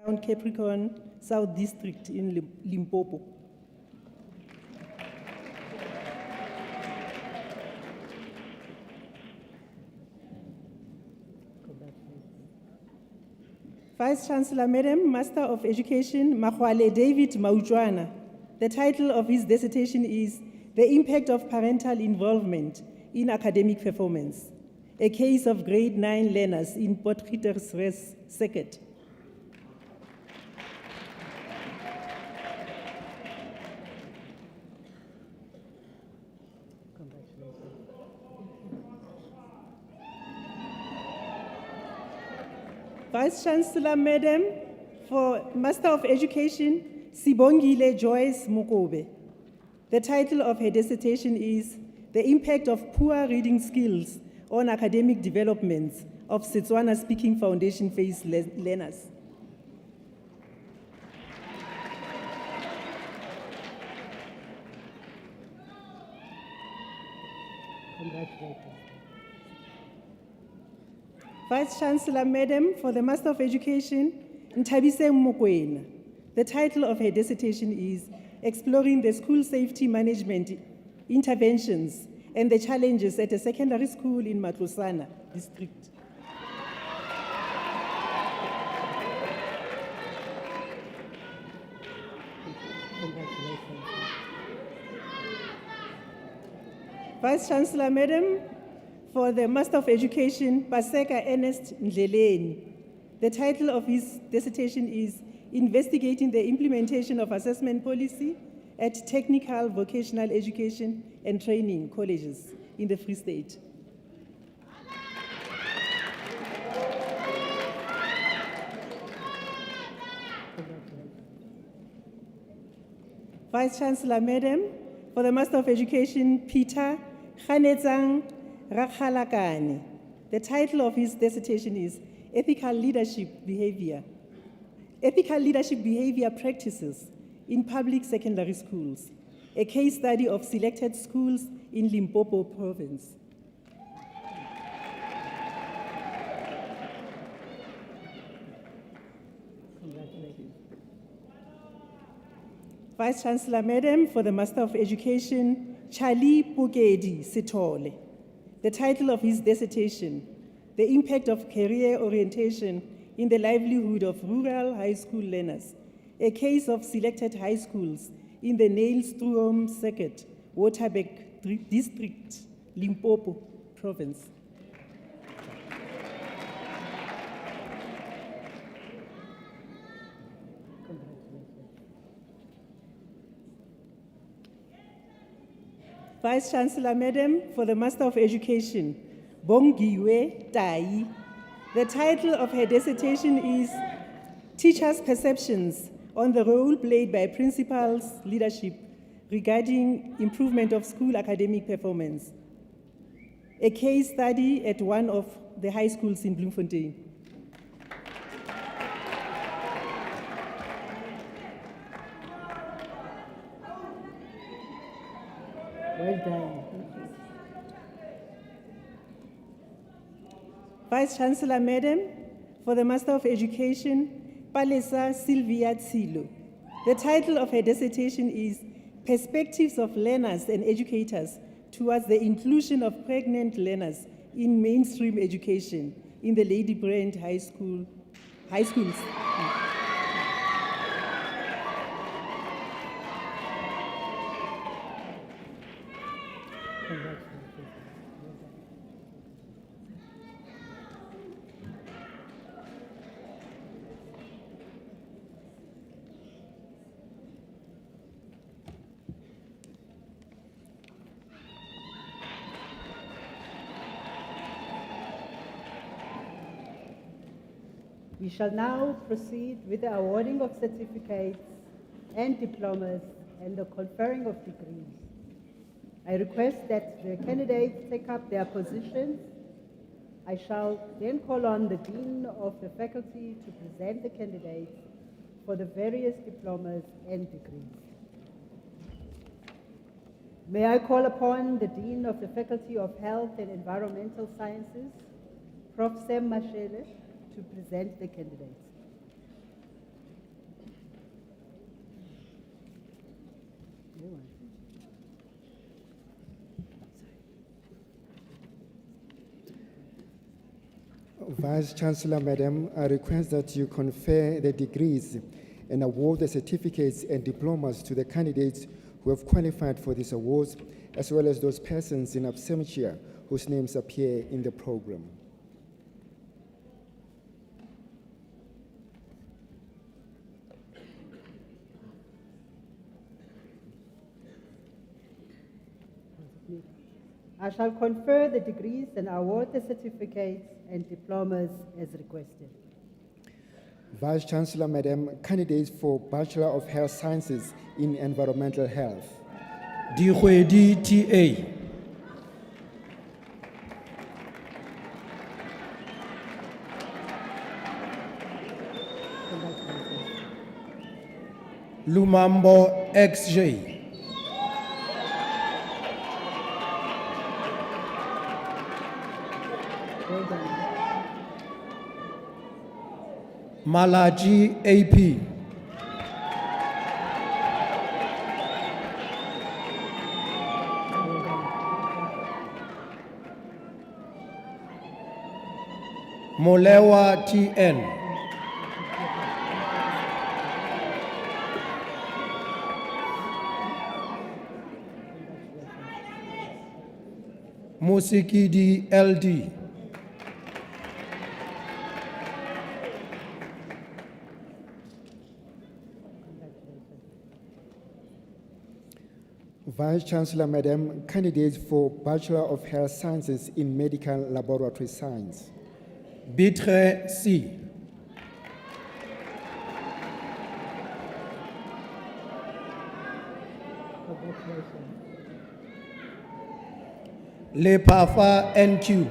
around Capricorn South District in Limpopo. Vice Chancellor, Madam, Master of Education, Mahwale David Maujwana. The title of his dissertation is The Impact of Parental Involvement in Academic Performance, a case of grade 9 learners in Potgietersrus Circuit. Vice Chancellor, Madam, for Master of Education, Sibongile Joyce Mukobe. The title of her dissertation is The Impact of Poor Reading Skills on Academic Developments of Setswana-Speaking Foundation Phase Learners. Congratulations. Vice Chancellor, Madam, for the Master of Education, Ntabise Mokoena. The title of her dissertation is Exploring the School Safety Management Interventions and the Challenges at a Secondary School in Matlosana District. Congratulations. Vice Chancellor, Madam, for the Master of Education, Paseka Ernest Ndleleni. The title of his dissertation is Investigating the Implementation of Assessment Policy at Technical Vocational Education and Training Colleges in the Free State. Vice Chancellor, Madam, for the Master of Education, Peter Khanetsang Rakhalakane. The title of his dissertation is Ethical Leadership Behavior Practices in Public Secondary Schools, a case study of selected schools in Limpopo province. Congratulations. Vice Chancellor, Madam, for the Master of Education, Charlie Pukedi Sitole. The title of his dissertation, The Impact of Career Orientation in the Livelihood of Rural High School Learners, a case of selected high schools in the Nailstrom Circuit, Waterberg District, Limpopo Province. Vice Chancellor, Madam, for the Master of Education, Bongiwe Tai. The title of her dissertation is Teachers' Perceptions on the Role Played by Principals' Leadership Regarding Improvement of School Academic Performance, a case study at one of the high schools in Bloemfontein. Well done. Vice Chancellor, Madam, for the Master of Education, Palesa Sylvia Tsilo. The title of her dissertation is Perspectives of Learners and Educators Towards the Inclusion of Pregnant Learners in Mainstream Education in the Lady Brand High Schools. We shall now proceed with the awarding of certificates and diplomas and the conferring of degrees. I request that the candidates take up their positions. I shall then call on the Dean of the Faculty to present the candidates for the various diplomas and degrees. May I call upon the Dean of the Faculty of Health and Environmental Sciences, Prof. Sam Mashele, to present the candidates. Vice Chancellor, Madam, I request that you confer the degrees and award the certificates and diplomas to the candidates who have qualified for these awards, as well as those persons in absentia whose names appear in the program. I shall confer the degrees and award the certificates and diplomas as requested. Vice Chancellor, Madam, candidates for Bachelor of Health Sciences in Environmental Health. Dikgwedi TA. Lumambo XJ. Malaji AP. Molewa TN. Musikidi LD. Vice Chancellor, Madam, candidates for Bachelor of Health Sciences in Medical Laboratory Science. Bitre C. Lepafa NQ.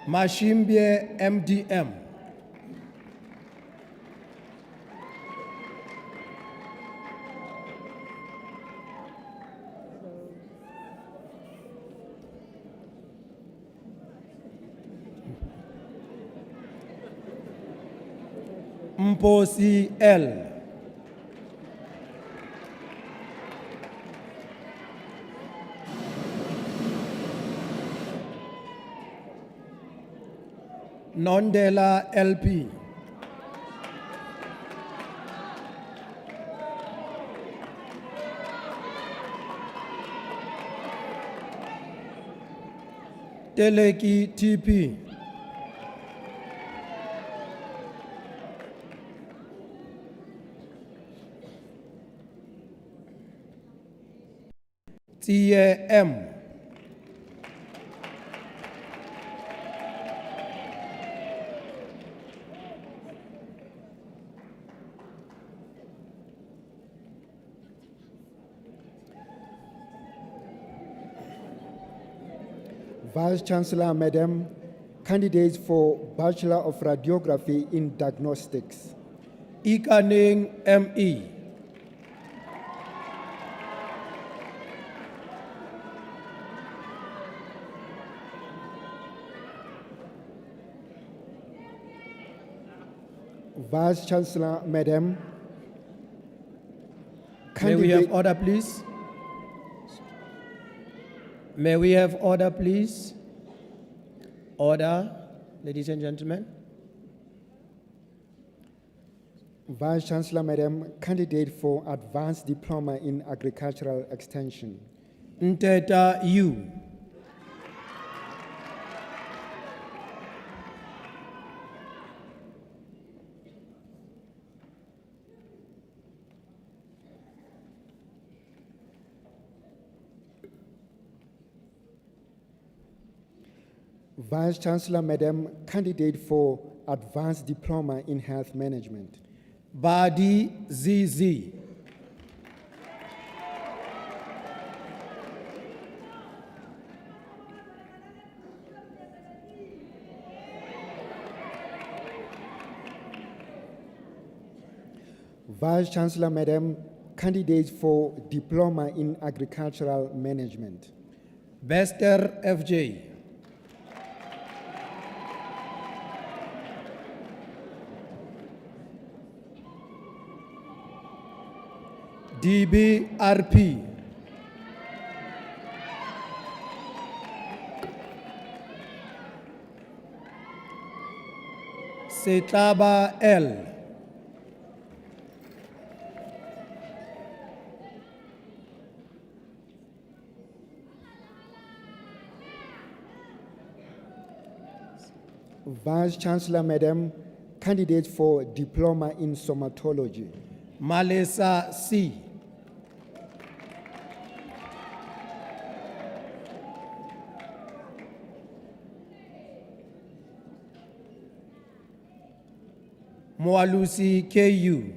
Mashimbie MDM. Mposi L. Nondela LP. Teleki TP. TM. Vice Chancellor, Madam, candidates for Bachelor of Radiography in Diagnostics. Ikaning ME. Vice Chancellor, Madam, May we have order, please? May we have order, please? Order, ladies and gentlemen. Vice Chancellor, Madam, candidate for Advanced Diploma in Agricultural Extension. Nteta U. Vice Chancellor, Madam, candidate for Advanced Diploma in Health Management. Badi ZZ. Vice Chancellor, Madam, candidate for Diploma in Agricultural Management. Bester FJ. DBRP. Setlaba L. Vice Chancellor, Madam, candidate for Diploma in Somatology. Malesa C. Moalusi KU.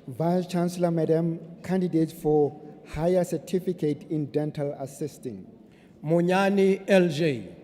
Vice Chancellor, Madam, candidate for Higher Certificate in Dental Assisting. Monyani LJ.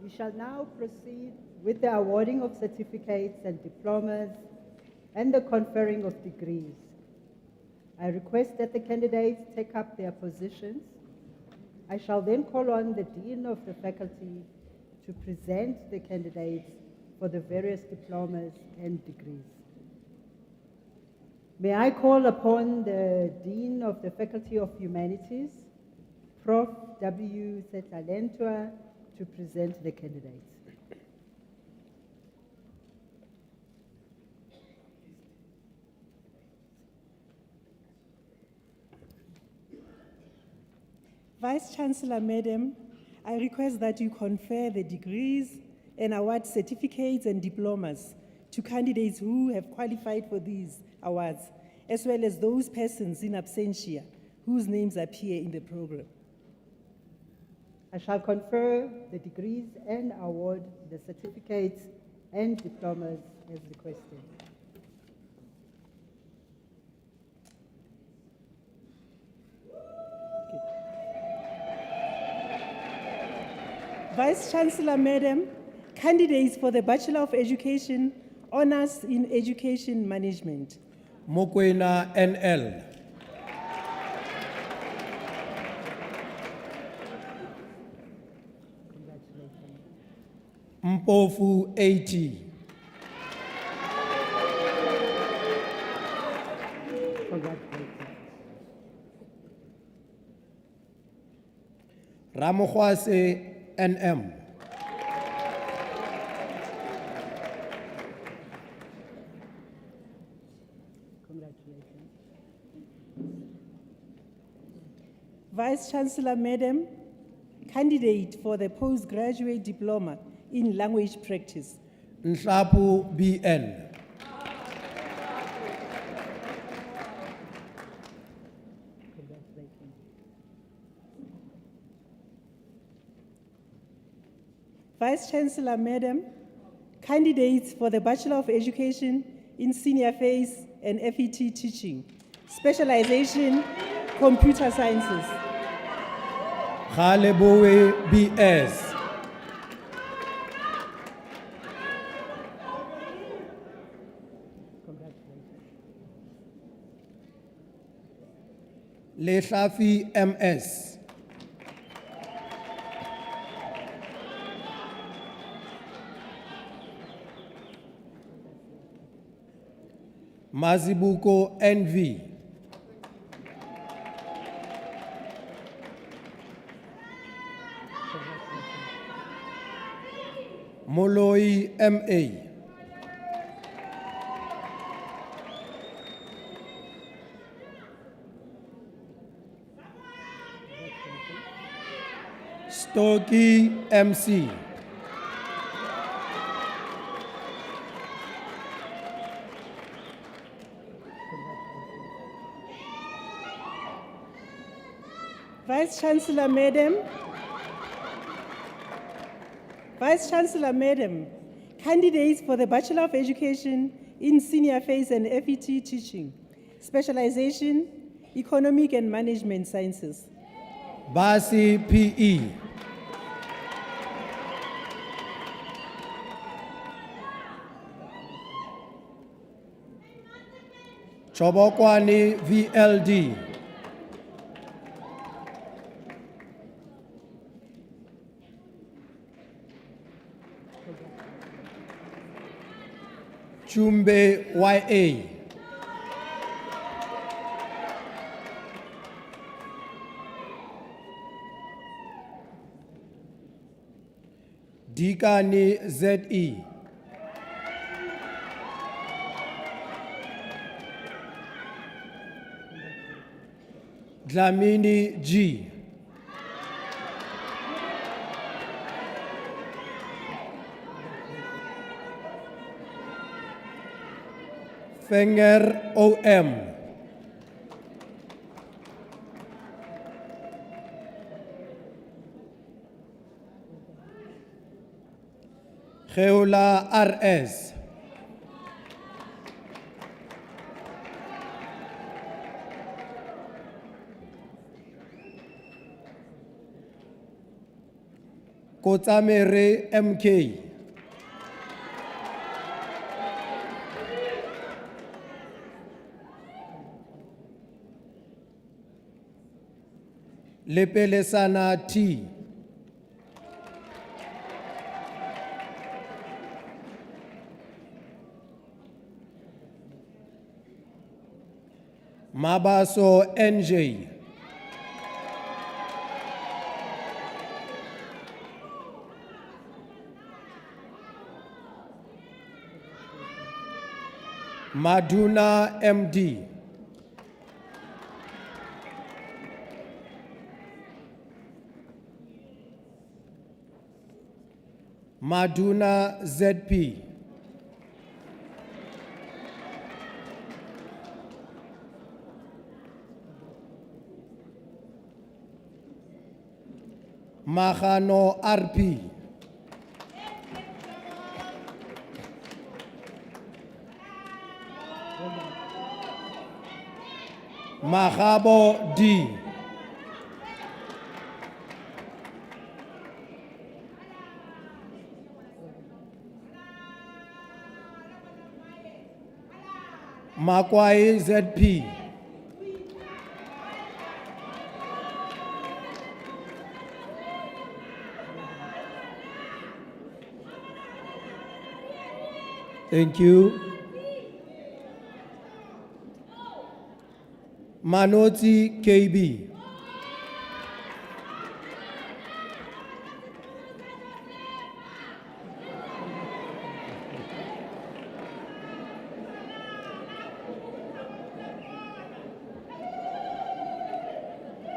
We shall now proceed with the awarding of certificates and diplomas and the conferring of degrees. I request that the candidates take up their positions. I shall then call on the Dean of the Faculty to present the candidates for the various diplomas and degrees. May I call upon the Dean of the Faculty of Humanities, Prof. W. Setlalentua, to present the candidates. Vice Chancellor, Madam, I request that you confer the degrees and award certificates and diplomas to candidates who have qualified for these awards, as well as those persons in absentia whose names appear in the program. I shall confer the degrees and award the certificates and diplomas as requested. Vice Chancellor, Madam, candidates for the Bachelor of Education, Honours in Education Management. Mokoena NL. Mpofu 80. Ramohwase NM. Vice Chancellor, Madam, candidate for the postgraduate diploma in language practice. Nhlapu BN. Vice Chancellor, Madam, candidates for the Bachelor of Education in Senior Phase and FET Teaching, specialization, Computer Sciences. Galeboe BS. Lehlafi MS. Mazibuko NV. Moloi MA. Stoki MC. Vice Chancellor, Madam. Vice Chancellor, Madam, candidates for the Bachelor of Education in Senior Phase and FET Teaching, specialization, Economic and Management Sciences. Basi PE. Chobokwani VLD. Chumbe YA. Dikani ZE. Dlamini G. Fenger OM. Geola RS. Kotsamere MK. Lepelesana T. Mabaso NJ. Maduna MD. Maduna ZP. Magano RP. Magabo D. Makwai ZP. Thank you. Manoti KB.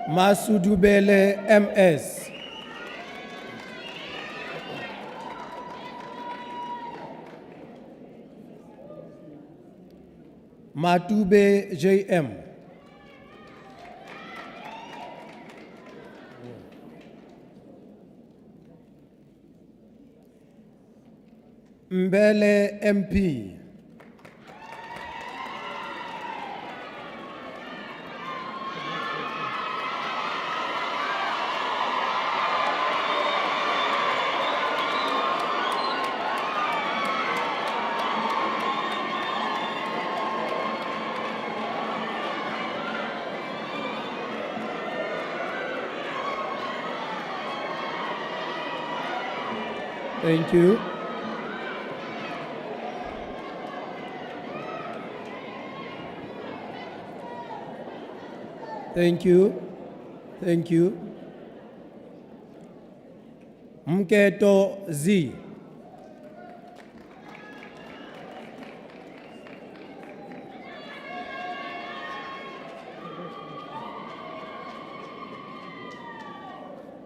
Masudubele MS. Matube JM. Mbele MP. Thank you. Thank you. Thank you. Mketo Z.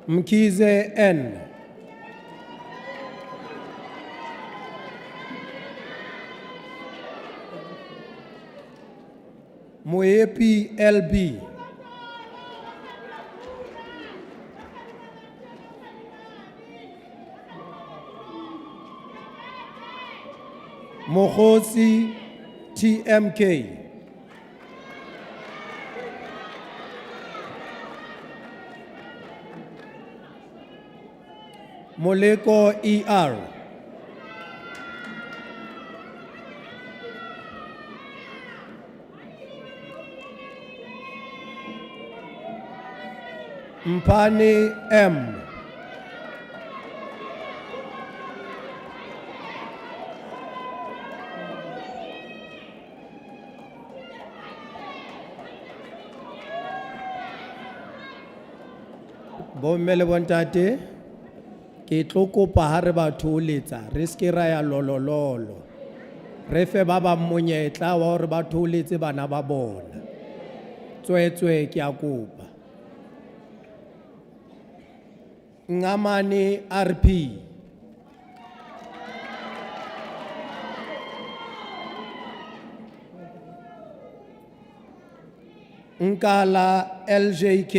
Mkize N. Moepi LB. Mohosi TMK. Moleko ER. Mpani M. Bommele bontate, ke tlo kopa ha re batho o letsa, re ske ra ya lolololo. Re fe ba ba monyetla wa hore batho o letse bana ba bona. Tswetswe ke a kopa. Ngamane RP. Nkala LJK.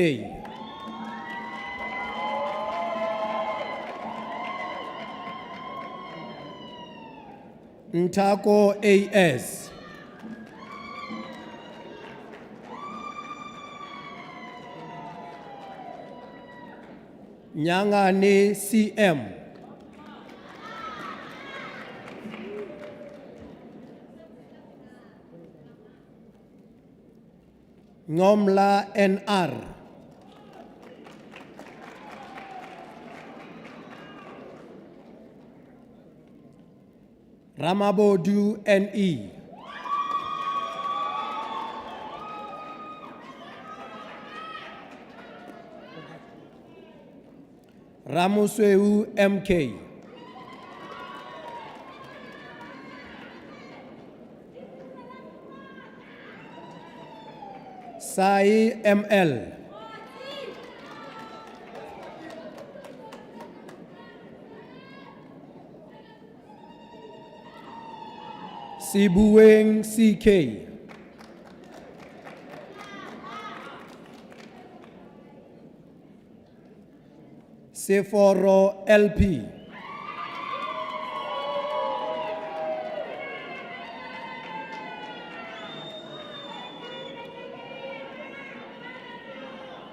Ntako AS. Nyangane CM. Ngomla NR. Ramabodu NE. Ramusweu MK. Sai ML. Sibueng CK. Seforo LP.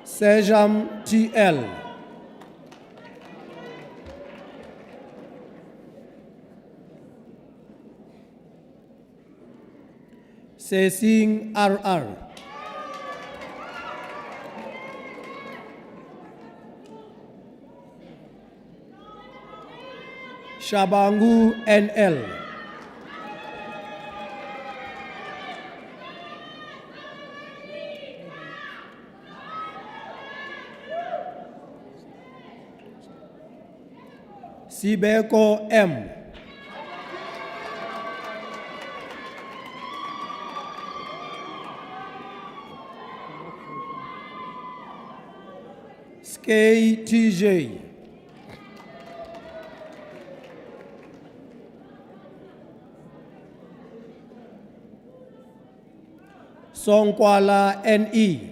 Sejam TL. Sesing RR. Shabangu NL. Sibeko M. Skay TJ. Songkwala NE.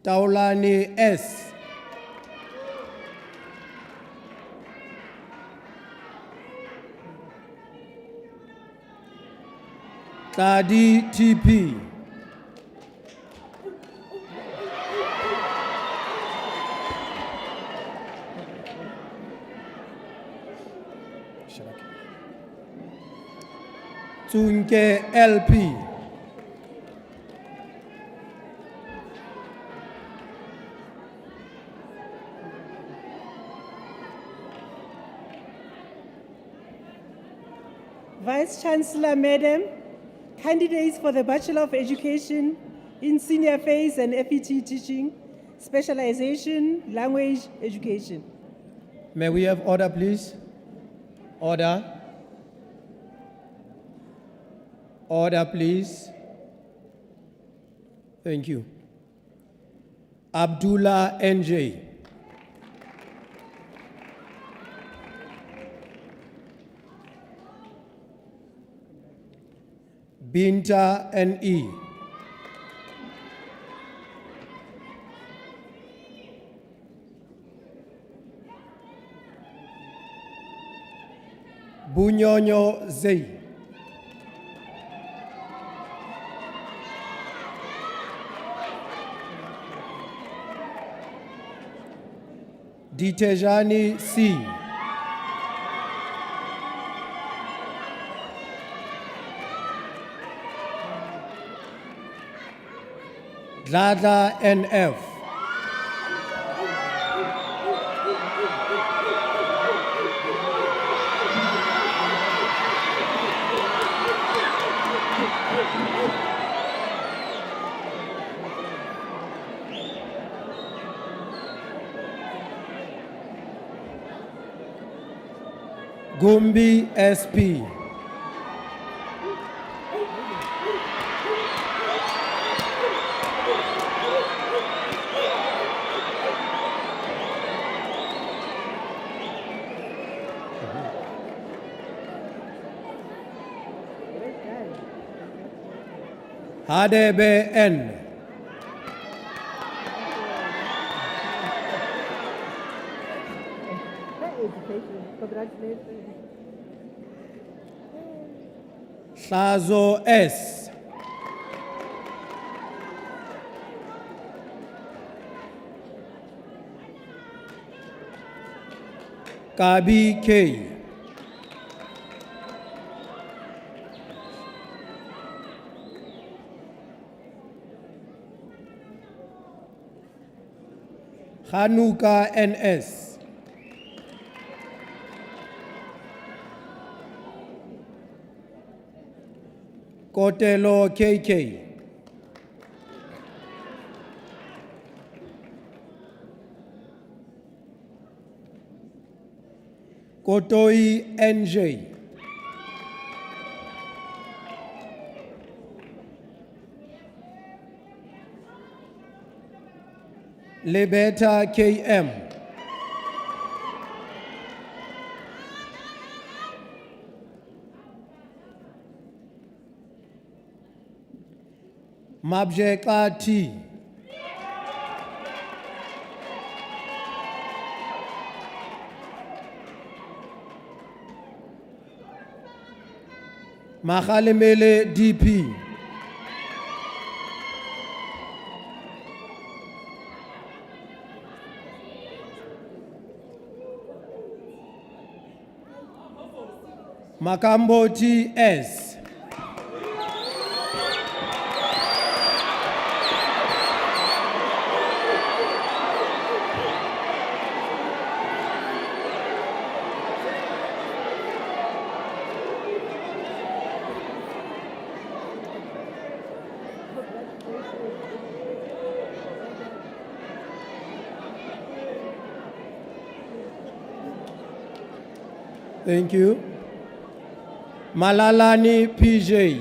Taulani S. Tadi TP. Tunke LP. Vice Chancellor, Madam, candidates for the Bachelor of Education in Senior Phase and FET Teaching, Specialization, Language Education. May we have order, please? Order. Order, please. Thank you. Abdullah NJ. Binta NE. Bunyonyo Zey. Ditejani C. Dladla NF. Gumbi SP. Hadebe N. Sazo S. Kabi K. Hanuka NS. Kotelo KK. Kotoi NJ. Lebeta KM. Mabjeqa T. Makhalemele DP. Makamboti S. Thank you. Malalani PJ.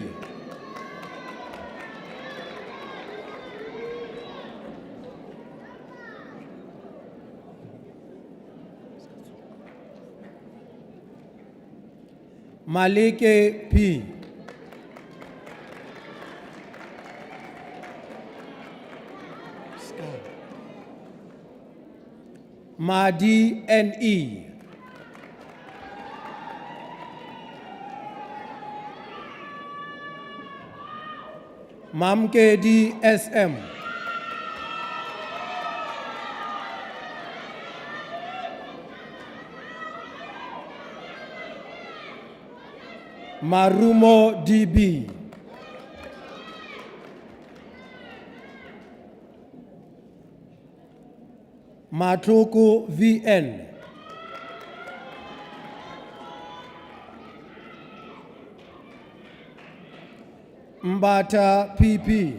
Malike P. Madi NE. Mamkedi SM. Marumo DB. Matuku VN. Mbata PP.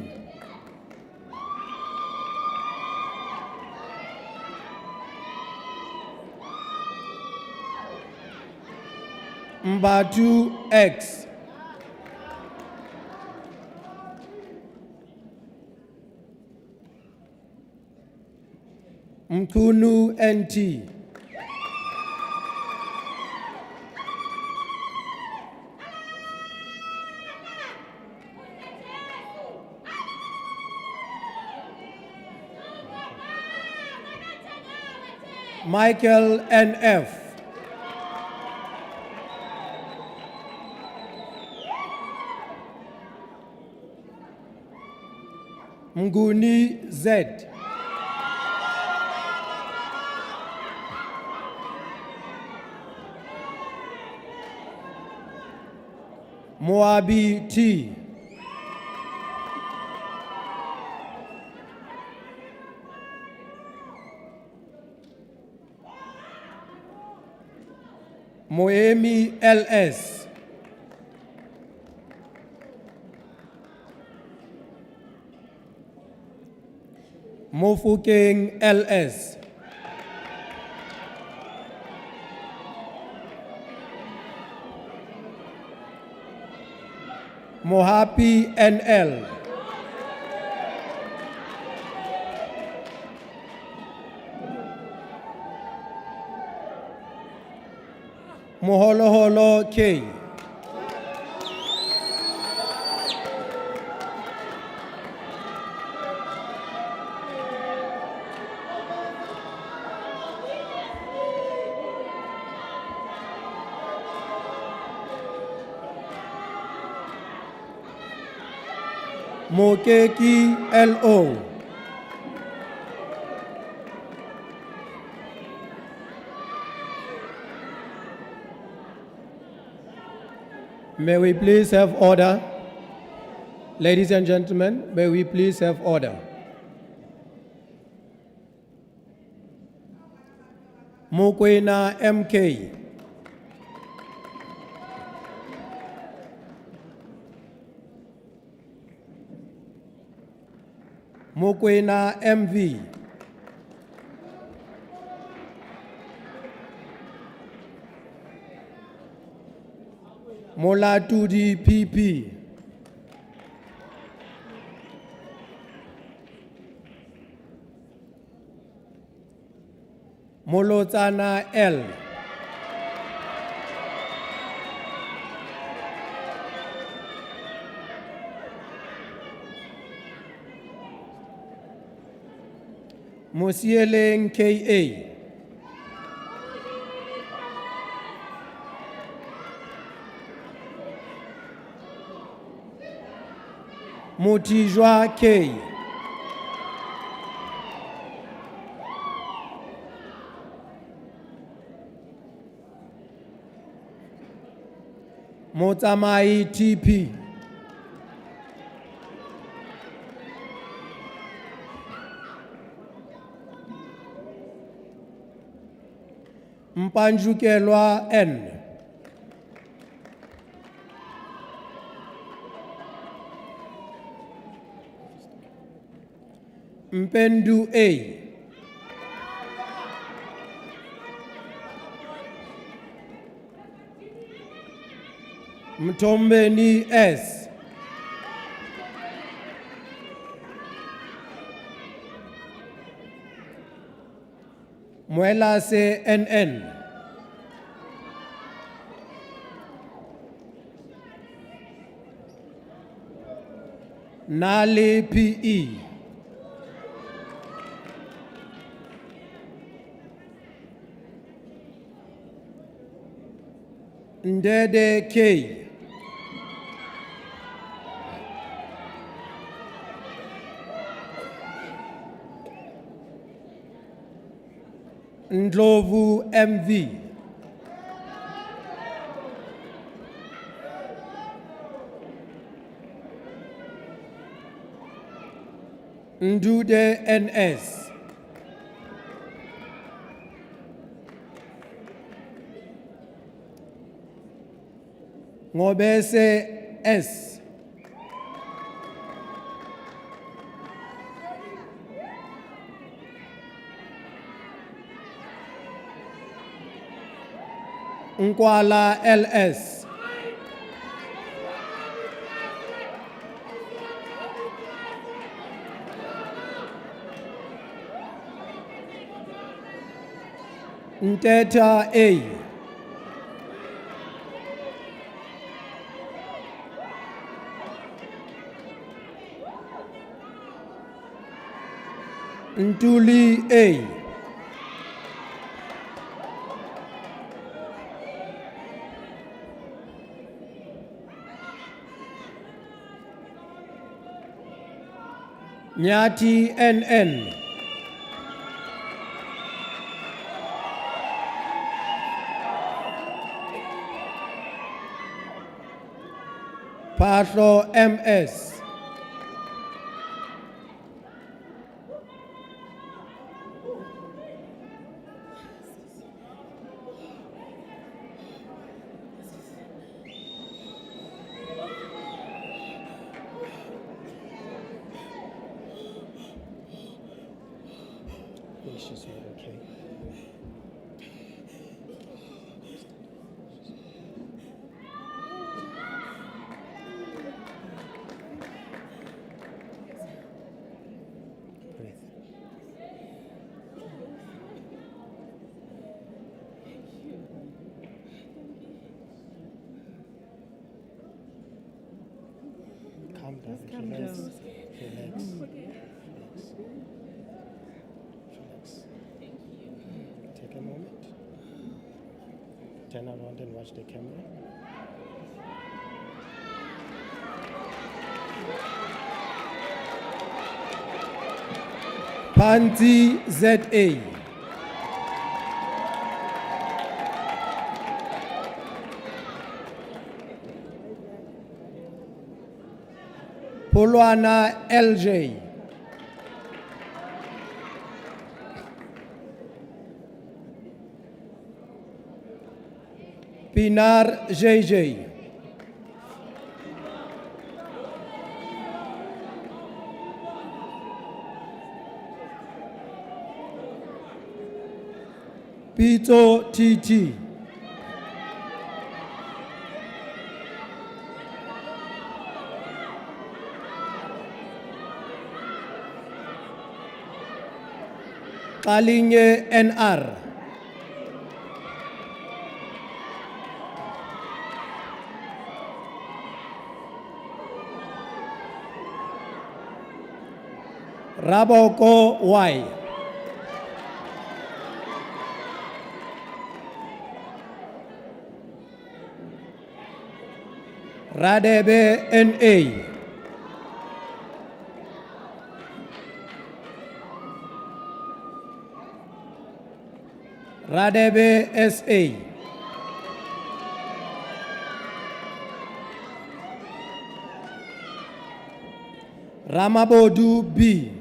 Mbatu X. Mkunu NT. Michael NF. Mguni Z. Moabi T. Moemi LS. Mofukeng LS. Mohapi NL. Moholoholo K. Mokeki LO. May we please have order? Ladies and gentlemen, may we please have order? Mokwena MK. Mokwena MV. Molatudi PP. Molotsana L. Mosieleng KA. Motijwa K. Motsamai TP. Mpanjukelwa N. Mpendu A. Mtombeni S. Mwelase NN. Nali PE. Ndede K. Ndlovu MV. Ndude NS. Ngobese S. Nkwala LS. Nteta A. Ntuli A. Nyati NN. Patro MS. She's not okay. Breathe. Calm down. Calm Relax. down. Relax. Take a moment. Turn around and watch the camera. Panti ZA. Polwana LJ. Pinar JJ. Pito TT. Kalinye NR. Raboko Y. Radebe NA. Radebe SA. Ramabodu B.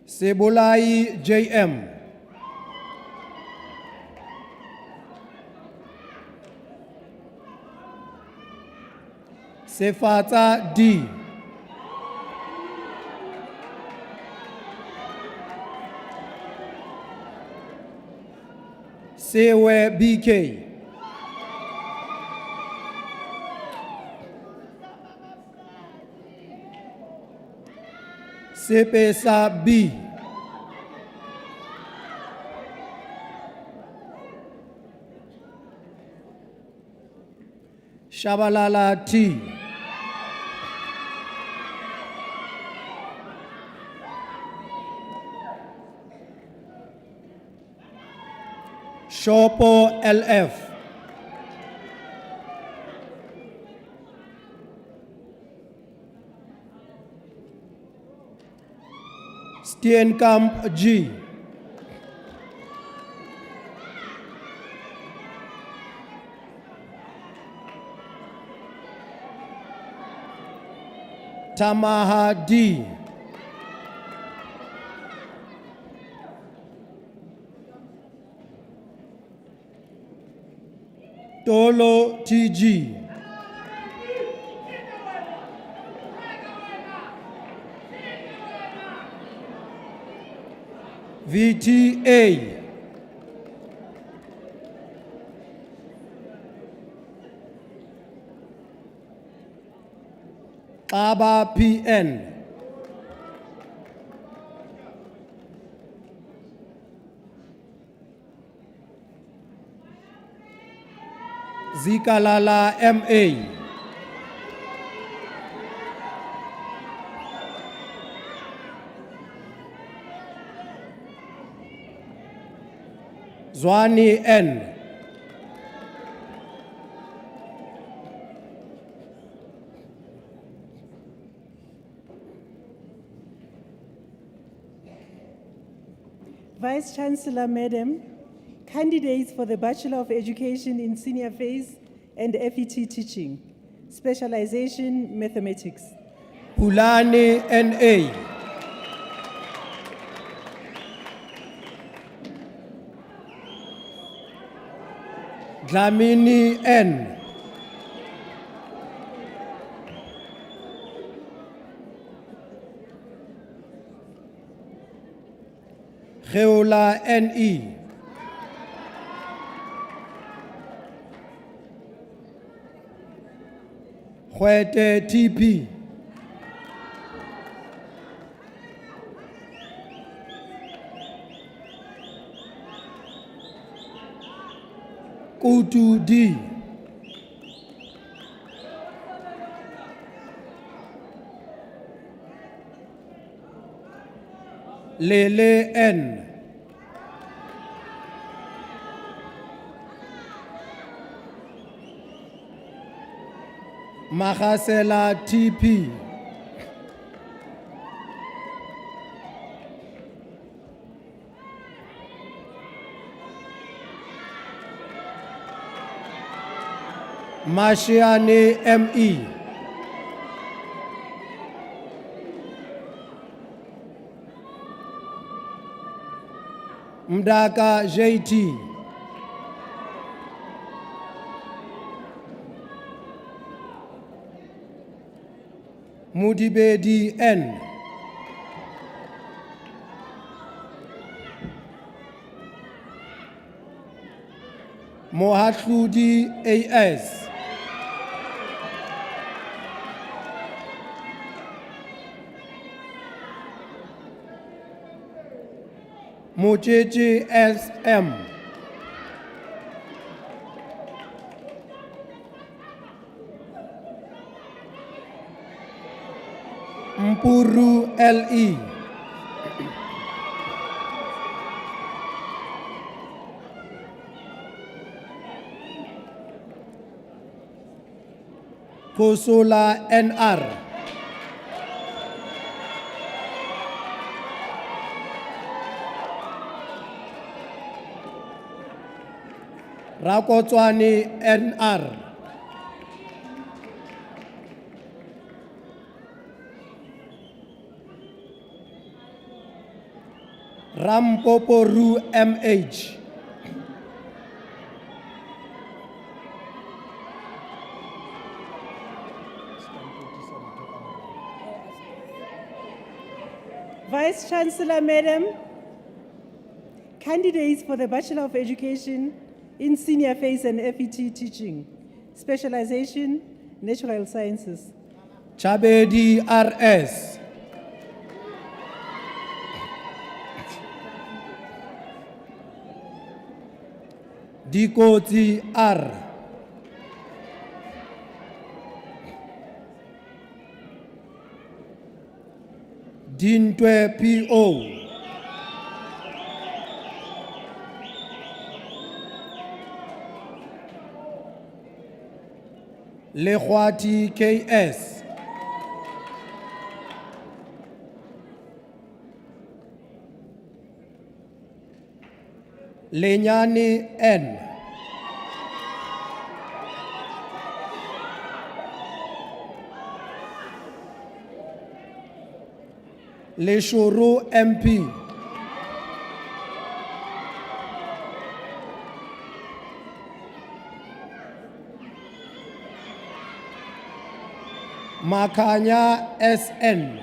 Sebulai JM. Sefata D. Sewe BK. Sepesa B. Shabalala T. Shopo LF. Steenkamp G. Tamaha D. Tolo TG. VTA. Aba PN. Zikalala MA. Zwani N. Vice Chancellor, Madam, candidates for the Bachelor of Education in Senior Phase and FET Teaching, Specialization Mathematics. Pulani NA. Dlamini N. Geola NE. Hwete TP. Kutu D. Lele N. Mahasela TP. Mashiane ME. Mdaka JT. Mudibedi N. Mohatludi AS. Mocheche SM. Mpuru LE. Kosola NR. Rakotswani NR. Rampoporu MH. Vice Chancellor, Madam, candidates for the Bachelor of Education in Senior Phase and FET Teaching, Specialization, Natural Sciences. Chabedi RS. Dikoti R. Dintwe PO. Lehwati KS. Lenyani N. Leshuru MP. Makanya SN.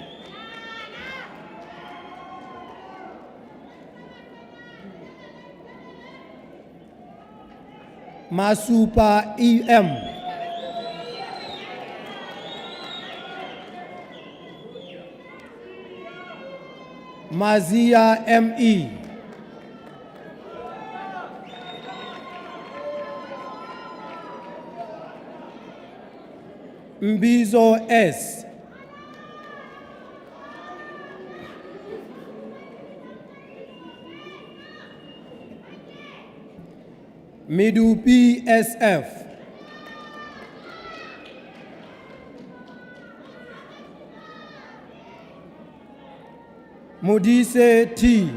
Masupa EM. Mazia ME. Mbizo S. Midupi SF. Modise T.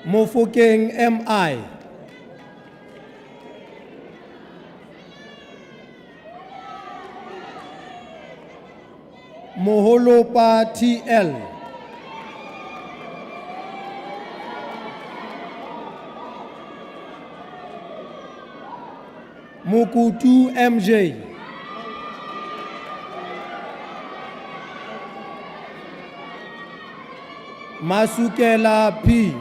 Mofokeng MI. Moholopa TL. Mukutu MJ. Masukela P.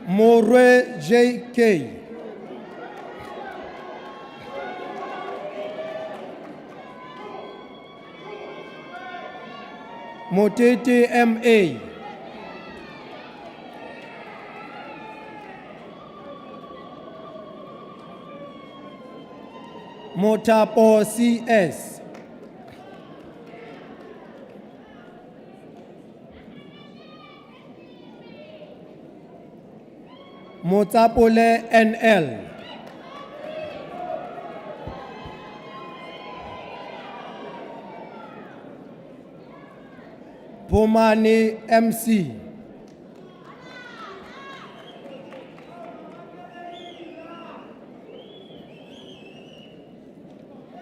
Morwe JK. Motete MA. Motapo CS. Motapole NL. Pomani MC.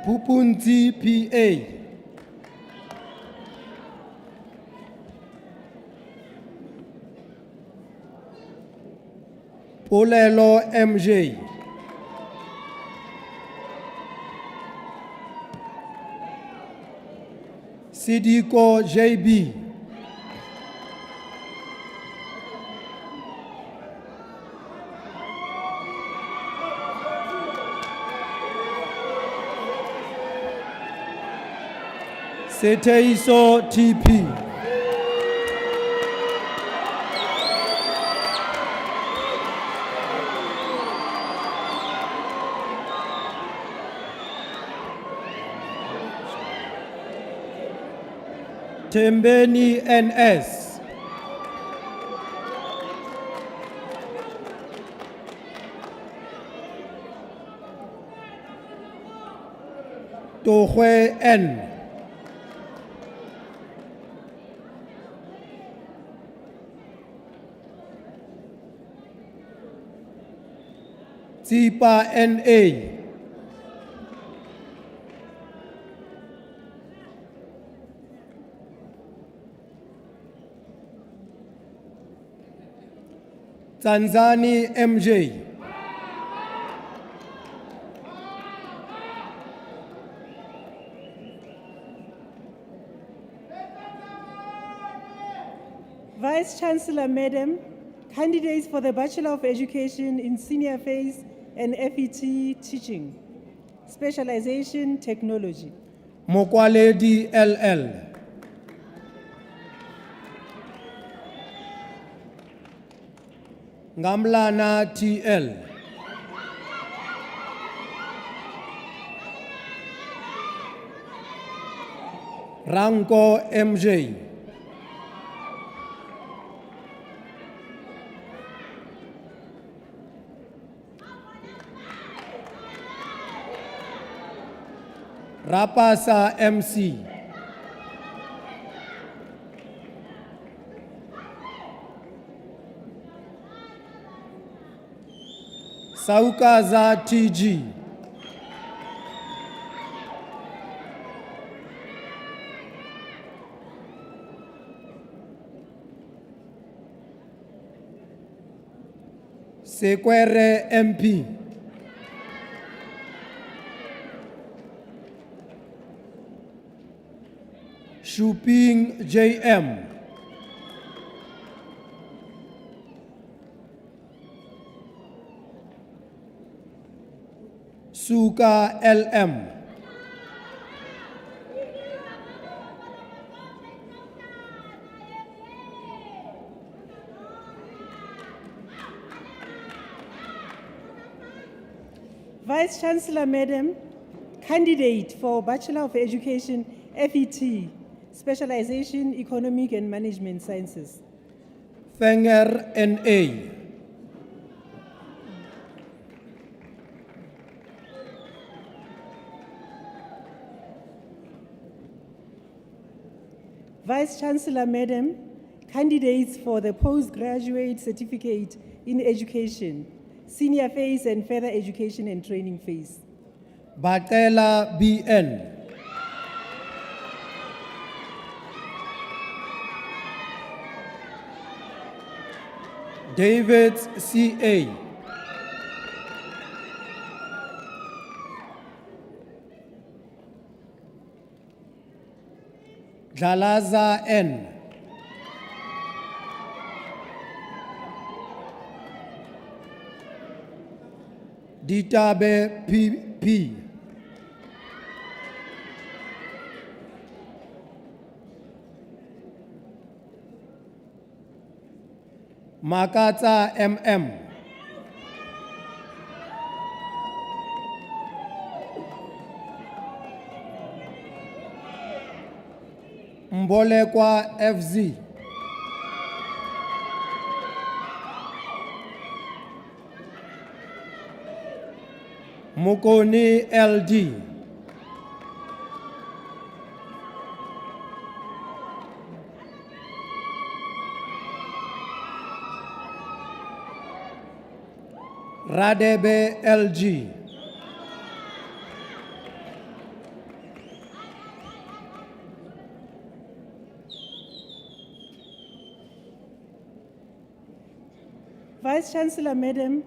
Pupunti PA. Polelo MJ. Sidiko JB. Seteiso TP. Tembeni NS. Tohwe N. Tsipa NA. Tanzani MJ. Vice Chancellor, Madam, candidates for the Bachelor of Education in Senior Phase and FET Teaching, Specialization Technology. Mokwaledi LL. Ngamlana TL. Ranko MJ. Rapasa MC. Saukaza TG. Sekwere MP. Shuping JM. Suka LM. Vice Chancellor, Madam, candidate for Bachelor of Education, FET, Specialization Economic and Management Sciences. Fenger NA. Vice Chancellor, Madam, candidates for the Postgraduate Certificate in Education, Senior Phase and Further Education and Training Phase. Batela BN. David CA. Dlalaza N. Ditabe PP. Makata MM. Mbolekwa FZ. Mukoni LD. Radebe LG. Vice Chancellor, Madam,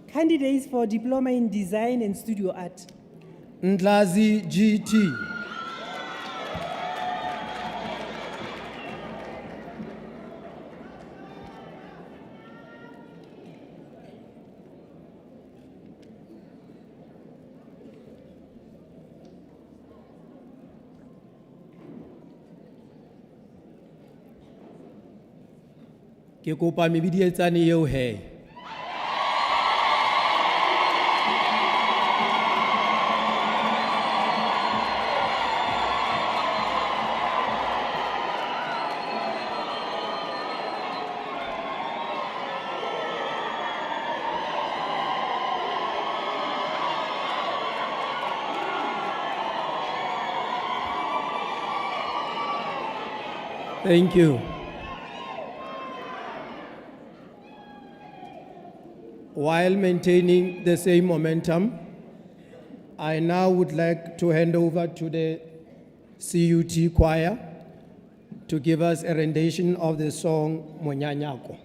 candidates for Diploma in Design and Studio Art. Ndlazi GT. Ke kopa mebidi e tsane eo he. Thank you. While maintaining the same momentum, I now would like to hand over to the CUT choir to give us a rendition of the song Monyanyako.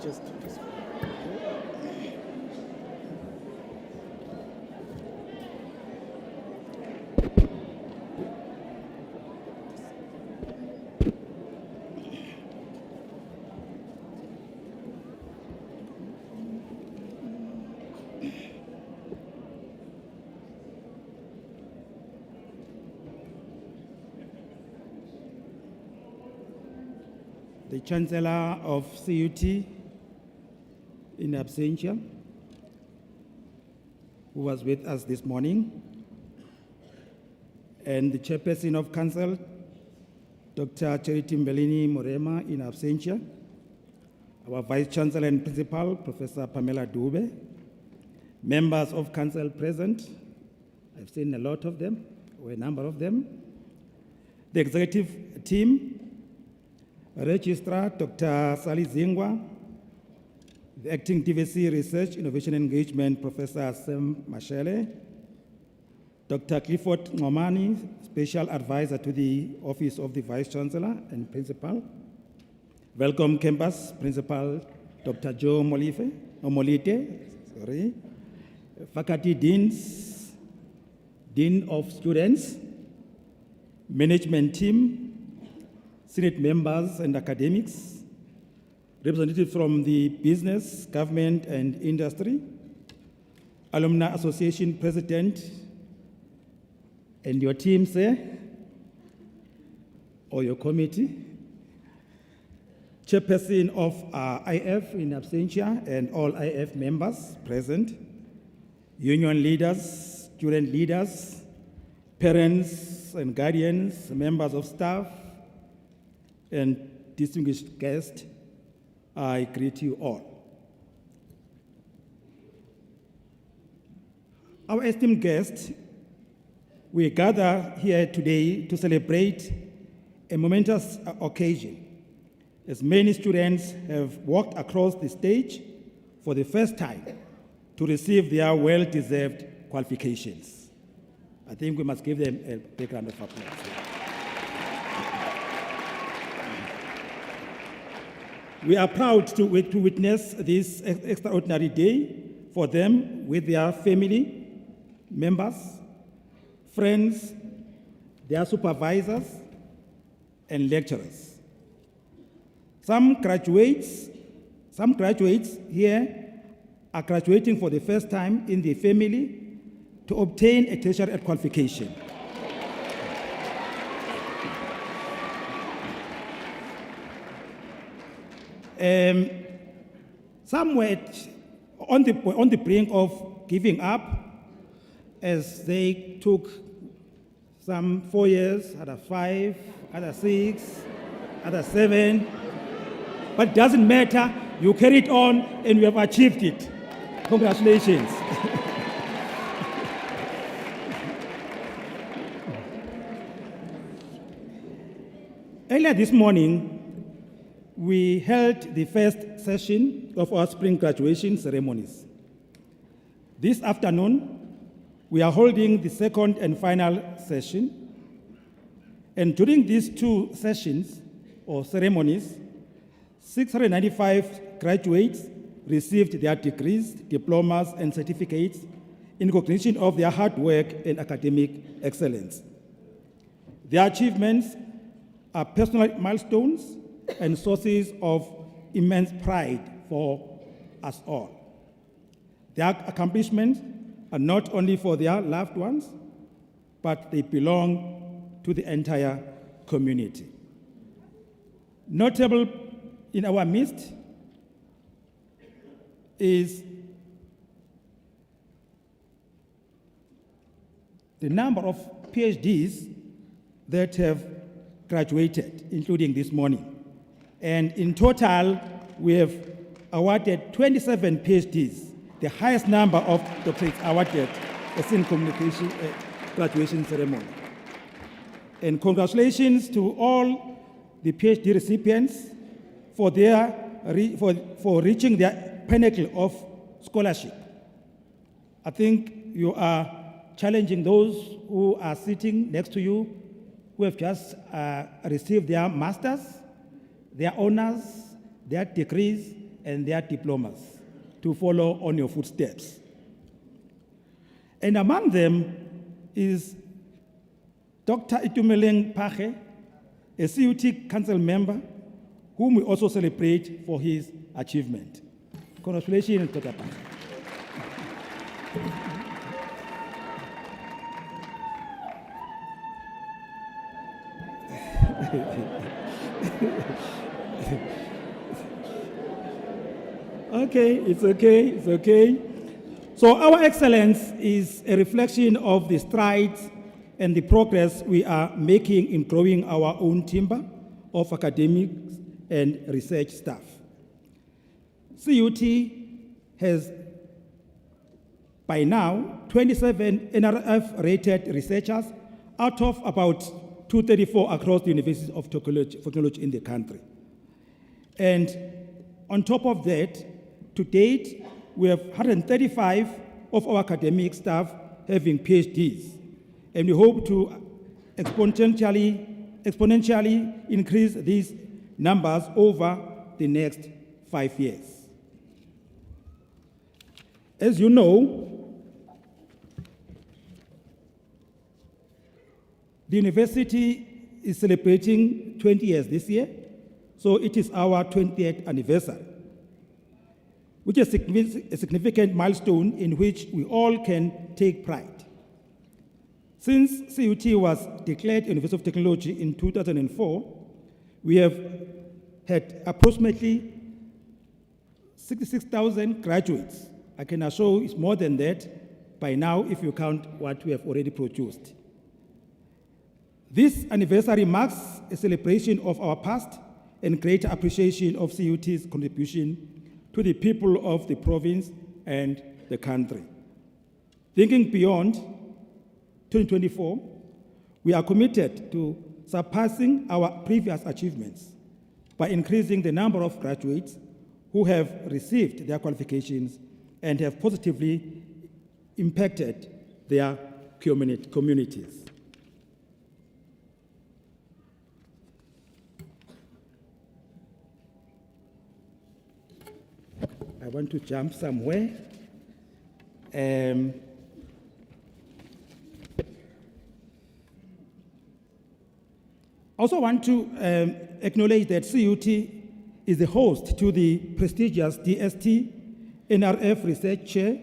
The Chancellor of CUT in absentia, who was with us this morning, and the Chairperson of Council, Dr. Charity Mbelini Morema in absentia, our Vice Chancellor and Principal, Professor Pamela Dube, members of Council present, I've seen a lot of them, or a number of them, the executive team, Registrar Dr. Sally Zingwa, the Acting DVC Research Innovation Engagement Professor Sam Mashele, Dr. Clifford Ngomani, Special Advisor to the Office of the Vice Chancellor and Principal, Welkom Campus Principal Dr. Joe Molite, faculty deans, Dean of Students, management team, Senate members and academics, representatives from the business, government, and industry, Alumni Association President, and your team, sir, or your committee, Chairperson of IF in absentia, and all IF members present, union leaders, student leaders, parents and guardians, members of staff, and distinguished guests, I greet you all. Our esteemed guests, we gather here today to celebrate a momentous occasion, as many students have walked across the stage for the first time to receive their well-deserved qualifications. I think we must give them a big round of applause. We are proud to witness this extraordinary day for them with their family members, friends, their supervisors, and lecturers. Some graduates here are graduating for the first time in the family to obtain a tertiary qualification. Some were on the brink of giving up as they took some 4 years, other 5, other 6, other 7. But it doesn't matter, you carried on and you have achieved it. Congratulations. Earlier this morning, we held the first session of our spring graduation ceremonies. This afternoon, we are holding the second and final session. And during these 2 sessions or ceremonies, 695 graduates received their degrees, diplomas, and certificates in recognition of their hard work and academic excellence. Their achievements are personal milestones and sources of immense pride for us all. Their accomplishments are not only for their loved ones, but they belong to the entire community. Notable in our midst is the number of PhDs that have graduated, including this morning. And in total, we have awarded 27 PhDs, the highest number of doctorates awarded as in communication graduation ceremony. And congratulations to all the PhD recipients for reaching their pinnacle of scholarship. I think you are challenging those who are sitting next to you who have just received their masters, their honors, their degrees, and their diplomas to follow on your footsteps. And among them is Dr. Itumeleng Page, a CUT Council member, whom we also celebrate for his achievement. Congratulations, Dr. Page. Okay, it's okay, it's okay. So our excellence is a reflection of the strides and the progress we are making in growing our own timber of academics and research staff. CUT has by now 27 NRF-rated researchers out of about 234 across the universities of technology in the country. And on top of that, to date, we have 135 of our academic staff having PhDs, and we hope to exponentially increase these numbers over the next 5 years. As you know, the university is celebrating 20 years this year, so it is our 20th anniversary, which is a significant milestone in which we all can take pride. Since CUT was declared University of Technology in 2004, we have had approximately 66,000 graduates. I can assure it's more than that by now if you count what we have already produced. This anniversary marks a celebration of our past and greater appreciation of CUT's contribution to the people of the province and the country. Thinking beyond 2024, we are committed to surpassing our previous achievements by increasing the number of graduates who have received their qualifications and have positively impacted their communities. I want to jump somewhere. I also want to acknowledge that CUT is the host to the prestigious DST NRF Research Chair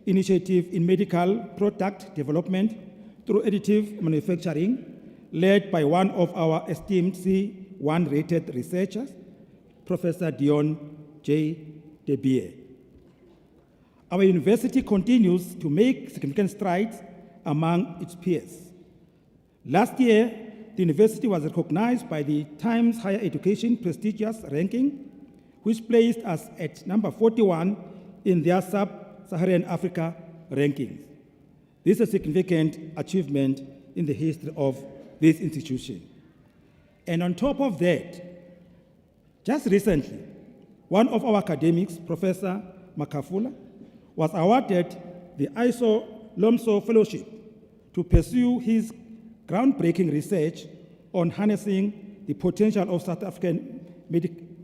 Initiative in Medical Product Development through Additive Manufacturing, led by one of our esteemed C1-rated researchers, Professor Dion J. Debier. Our university continues to make significant strides among its peers. Last year, the university was recognized by the Times Higher Education prestigious ranking, which placed us at number 41 in their sub-Saharan Africa rankings. This is a significant achievement in the history of this institution. And on top of that, just recently, one of our academics, Professor Makafula, was awarded the ISO Lomso Fellowship to pursue his groundbreaking research on harnessing the potential of South African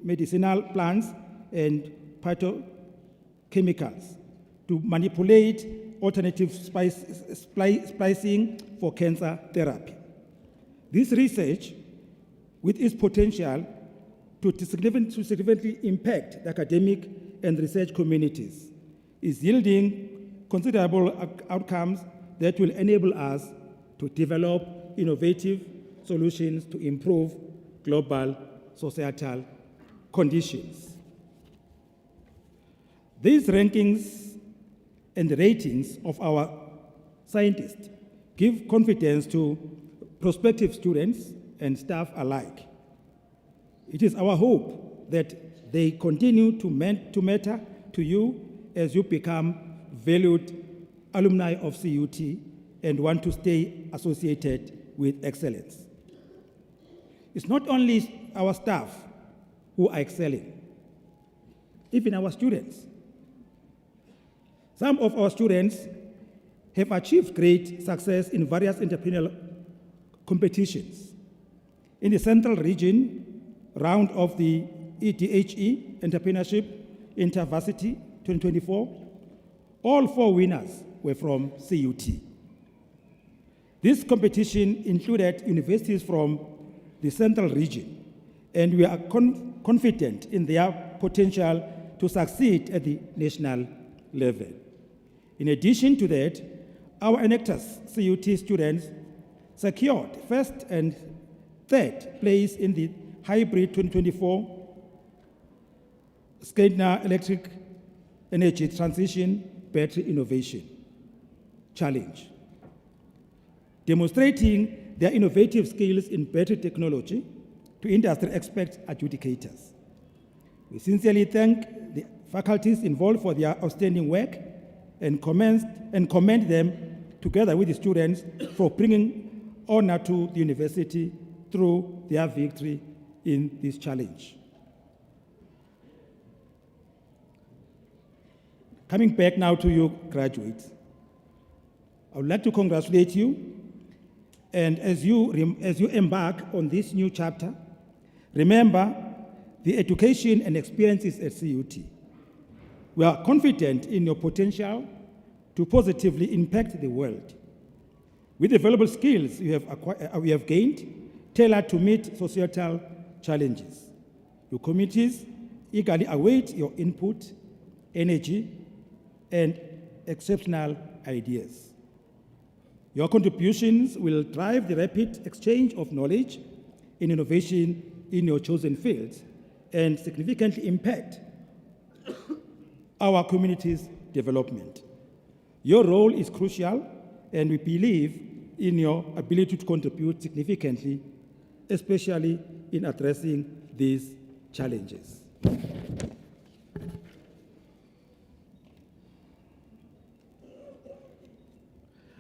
medicinal plants and phytochemicals to manipulate alternative splicing for cancer therapy. This research, with its potential to significantly impact the academic and research communities, is yielding considerable outcomes that will enable us to develop innovative solutions to improve global societal conditions. These rankings and ratings of our scientists give confidence to prospective students and staff alike. It is our hope that they continue to matter to you as you become valued alumni of CUT and want to stay associated with excellence. It's not only our staff who are excelling, even our students. Some of our students have achieved great success in various entrepreneurial competitions. In the Central Region round of the EDHE Entrepreneurship InterVarsity 2024. All 4 winners were from CUT. This competition included universities from the Central Region, and we are confident in their potential to succeed at the national level. In addition to that, our Enactus CUT students secured first and third place in the Hybrid 2024 Skadner Electric Energy Transition Battery Innovation Challenge, demonstrating their innovative skills in battery technology to industry expert adjudicators. We sincerely thank the faculties involved for their outstanding work and commend them, together with the students, for bringing honor to the university through their victory in this challenge. Coming back now to you graduates, I would like to congratulate you, and as you embark on this new chapter, remember the education and experiences at CUT. We are confident in your potential to positively impact the world. With the valuable skills we have gained, tailored to meet societal challenges. Your committees eagerly await your input, energy, and exceptional ideas. Your contributions will drive the rapid exchange of knowledge and innovation in your chosen fields and significantly impact our community's development. Your role is crucial, and we believe in your ability to contribute significantly, especially in addressing these challenges.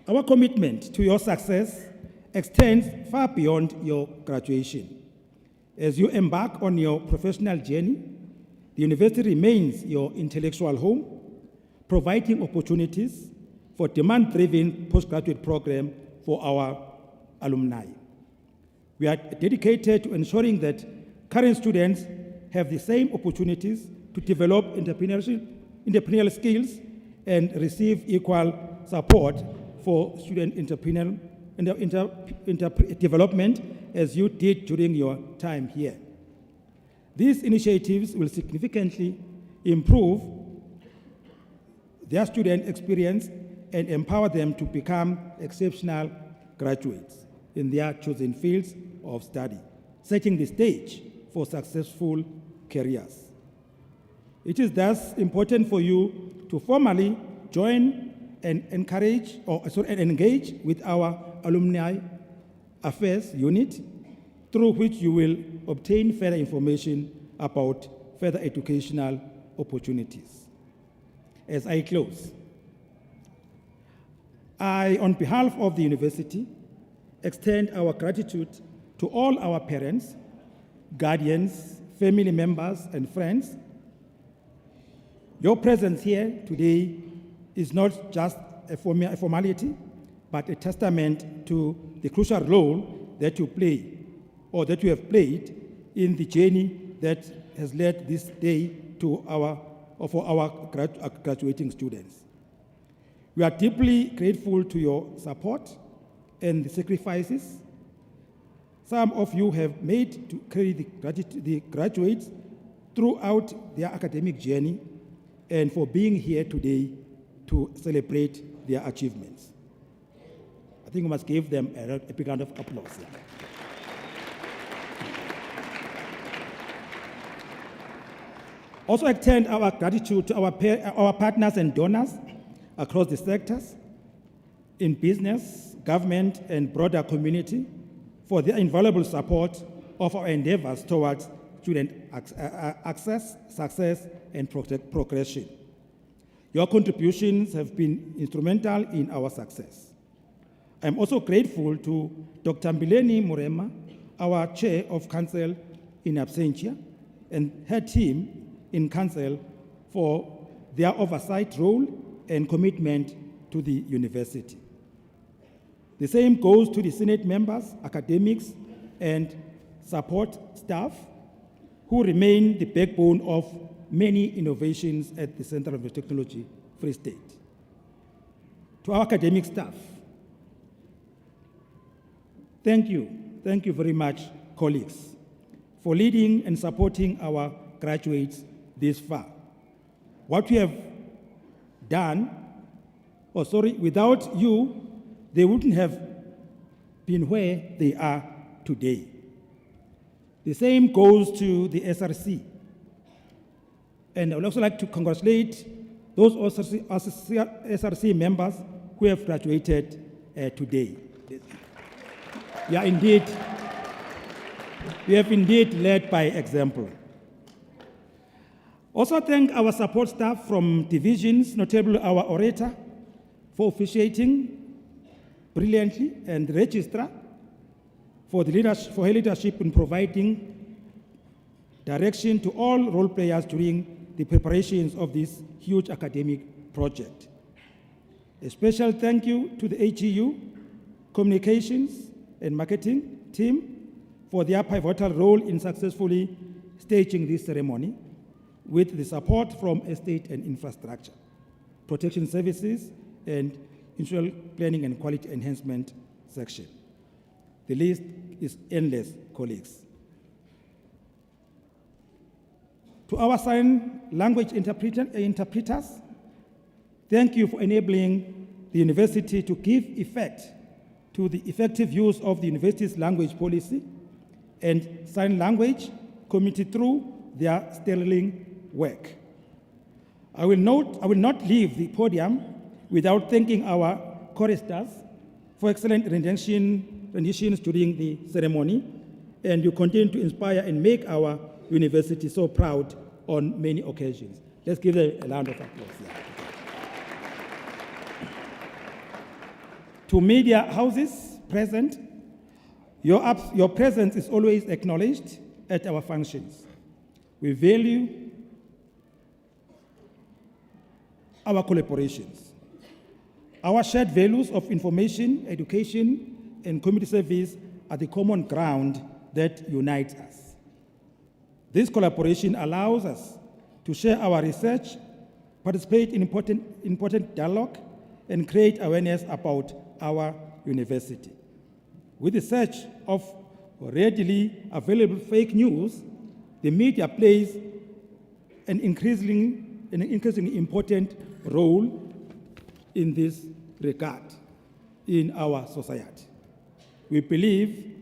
Our commitment to your success extends far beyond your graduation. As you embark on your professional journey, the university remains your intellectual home, providing opportunities for demand-driven postgraduate program for our alumni. We are dedicated to ensuring that current students have the same opportunities to develop entrepreneurial skills and receive equal support for student development as you did during your time here. These initiatives will significantly improve their student experience and empower them to become exceptional graduates in their chosen fields of study, setting the stage for successful careers. It is thus important for you to formally join and engage with our Alumni Affairs Unit, through which you will obtain further information about further educational opportunities. As I close, I, on behalf of the university, extend our gratitude to all our parents, guardians, family members, and friends. Your presence here today is not just a formality, but a testament to the crucial role that you play, or that you have played in the journey that has led this day for our graduating students. We are deeply grateful to your support and the sacrifices some of you have made to carry the graduates throughout their academic journey, and for being here today to celebrate their achievements. I think we must give them a big round of applause. Also extend our gratitude to our partners and donors across the sectors, in business, government, and broader community, for their invaluable support of our endeavors towards student access, success, and progression. Your contributions have been instrumental in our success. I'm also grateful to Dr. Mbileni Morema, our Chair of Council in absentia, and her team in Council for their oversight role and commitment to the university. The same goes to the Senate members, academics, and support staff who remain the backbone of many innovations at the Center of Technology, Free State. To our academic staff, thank you very much, colleagues, for leading and supporting our graduates this far. What we have done, without you, they wouldn't have been where they are today. The same goes to the SRC. And I would also like to congratulate those SRC members who have graduated today. We have indeed led by example. Also thank our support staff from divisions, notably our orator, for officiating brilliantly, and the registrar for her leadership in providing direction to all role players during the preparations of this huge academic project. A special thank you to the HEU, communications and marketing team for their pivotal role in successfully staging this ceremony with the support from Estate and Infrastructure, Protection Services, and Institutional Planning and Quality Enhancement section. The list is endless, colleagues. To our sign language interpreters, thank you for enabling the university to give effect to the effective use of the university's language policy and sign language community through their sterling work. I will not leave the podium without thanking our choristers for excellent renditions during the ceremony, and you continue to inspire and make our university so proud on many occasions. Let's give them a round of applause. Yeah. To media houses present, your presence is always acknowledged at our functions. We value our collaborations. Our shared values of information, education, and community service are the common ground that unites us. This collaboration allows us to share our research, participate in important dialogue, and create awareness about our university. With the search of readily available fake news, the media plays an increasingly important role in this regard in our society. We believe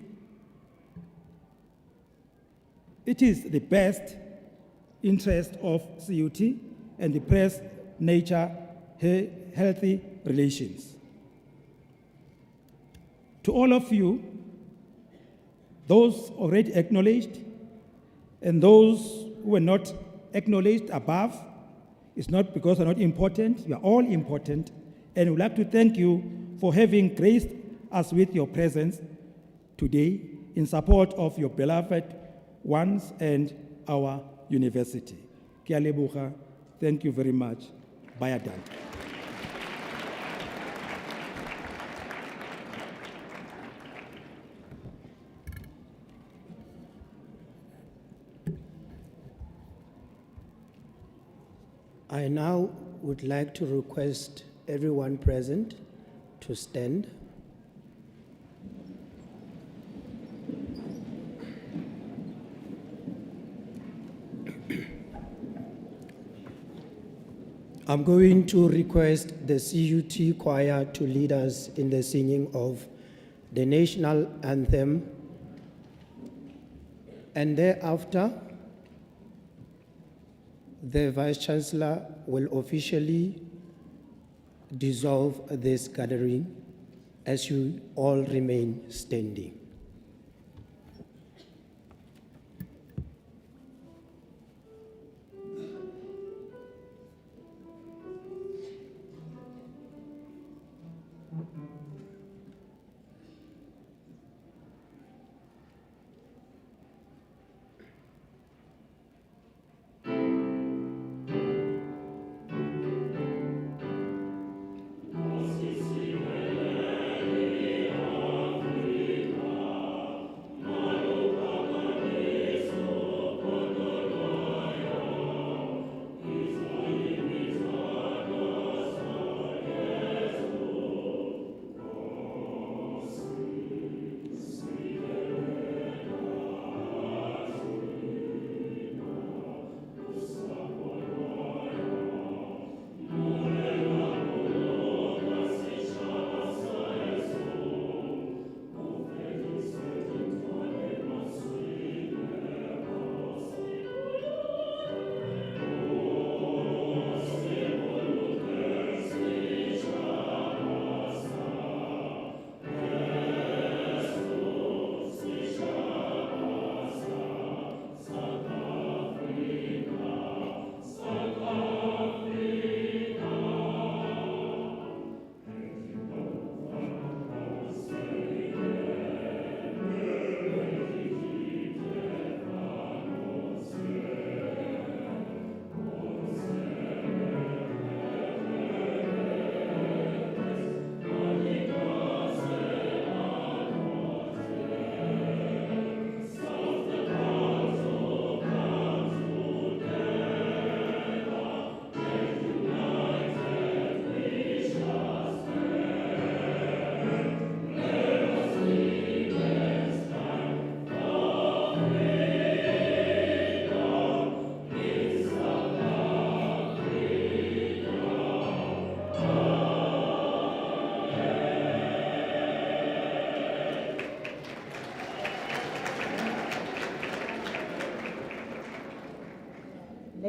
it is the best interest of CUT and the press nature healthy relations. To all of you, those already acknowledged and those who were not acknowledged above, it's not because they're not important, you are all important, and we'd like to thank you for having graced us with your presence today in support of your beloved ones and our university. Ke a leboga. Thank you very much. Bayadan. I now would like to request everyone present to stand. I'm going to request the CUT choir to lead us in the singing of the national anthem, and thereafter, the Vice-Chancellor will officially dissolve this gathering as you all remain standing.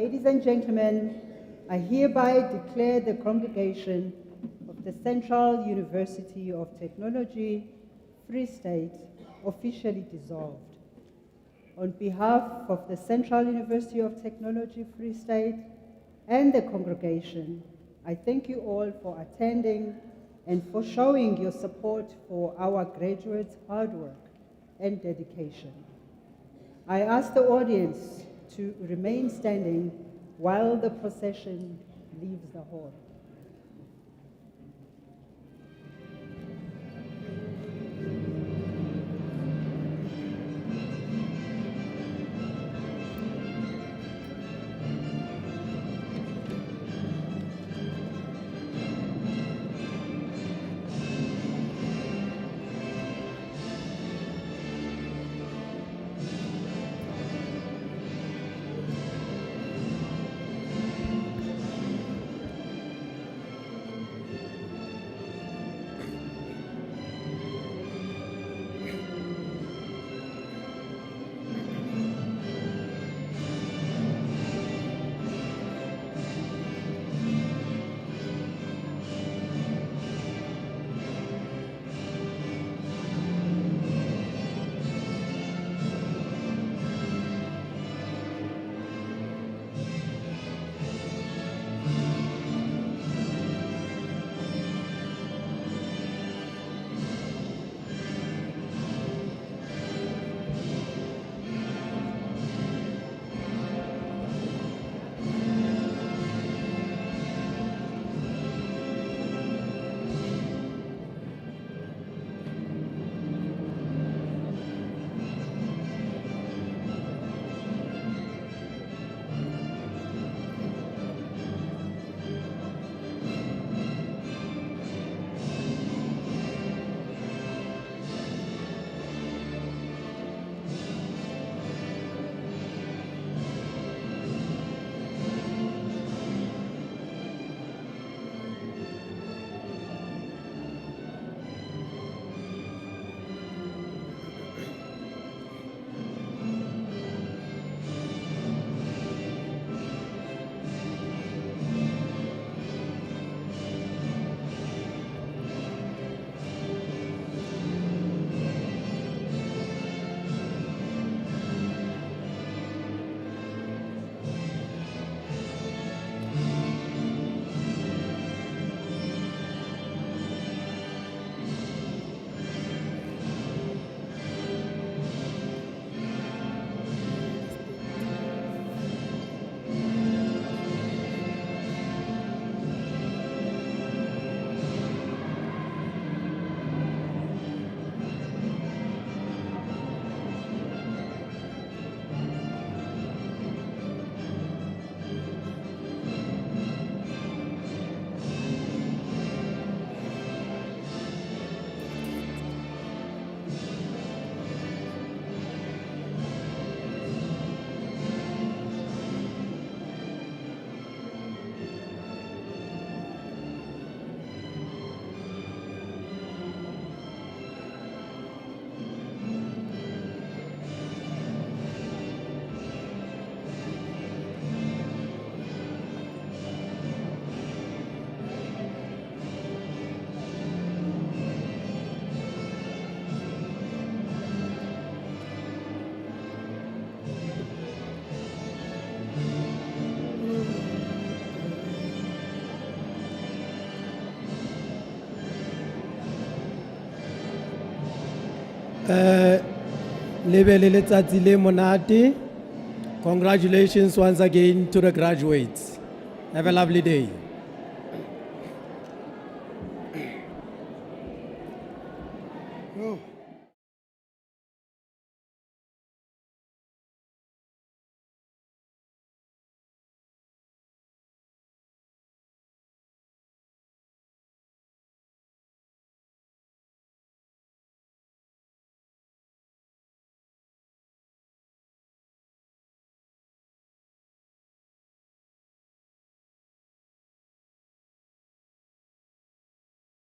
Ladies and gentlemen, I hereby declare the congregation of the Central University of Technology, Free State, officially dissolved. On behalf of the Central University of Technology, Free State, and the congregation, I thank you all for attending and for showing your support for our graduates' hard work and dedication. I ask the audience to remain standing while the procession leaves the hall. Lebe le letsatsi le monate. Congratulations once again to the graduates. Have a lovely day.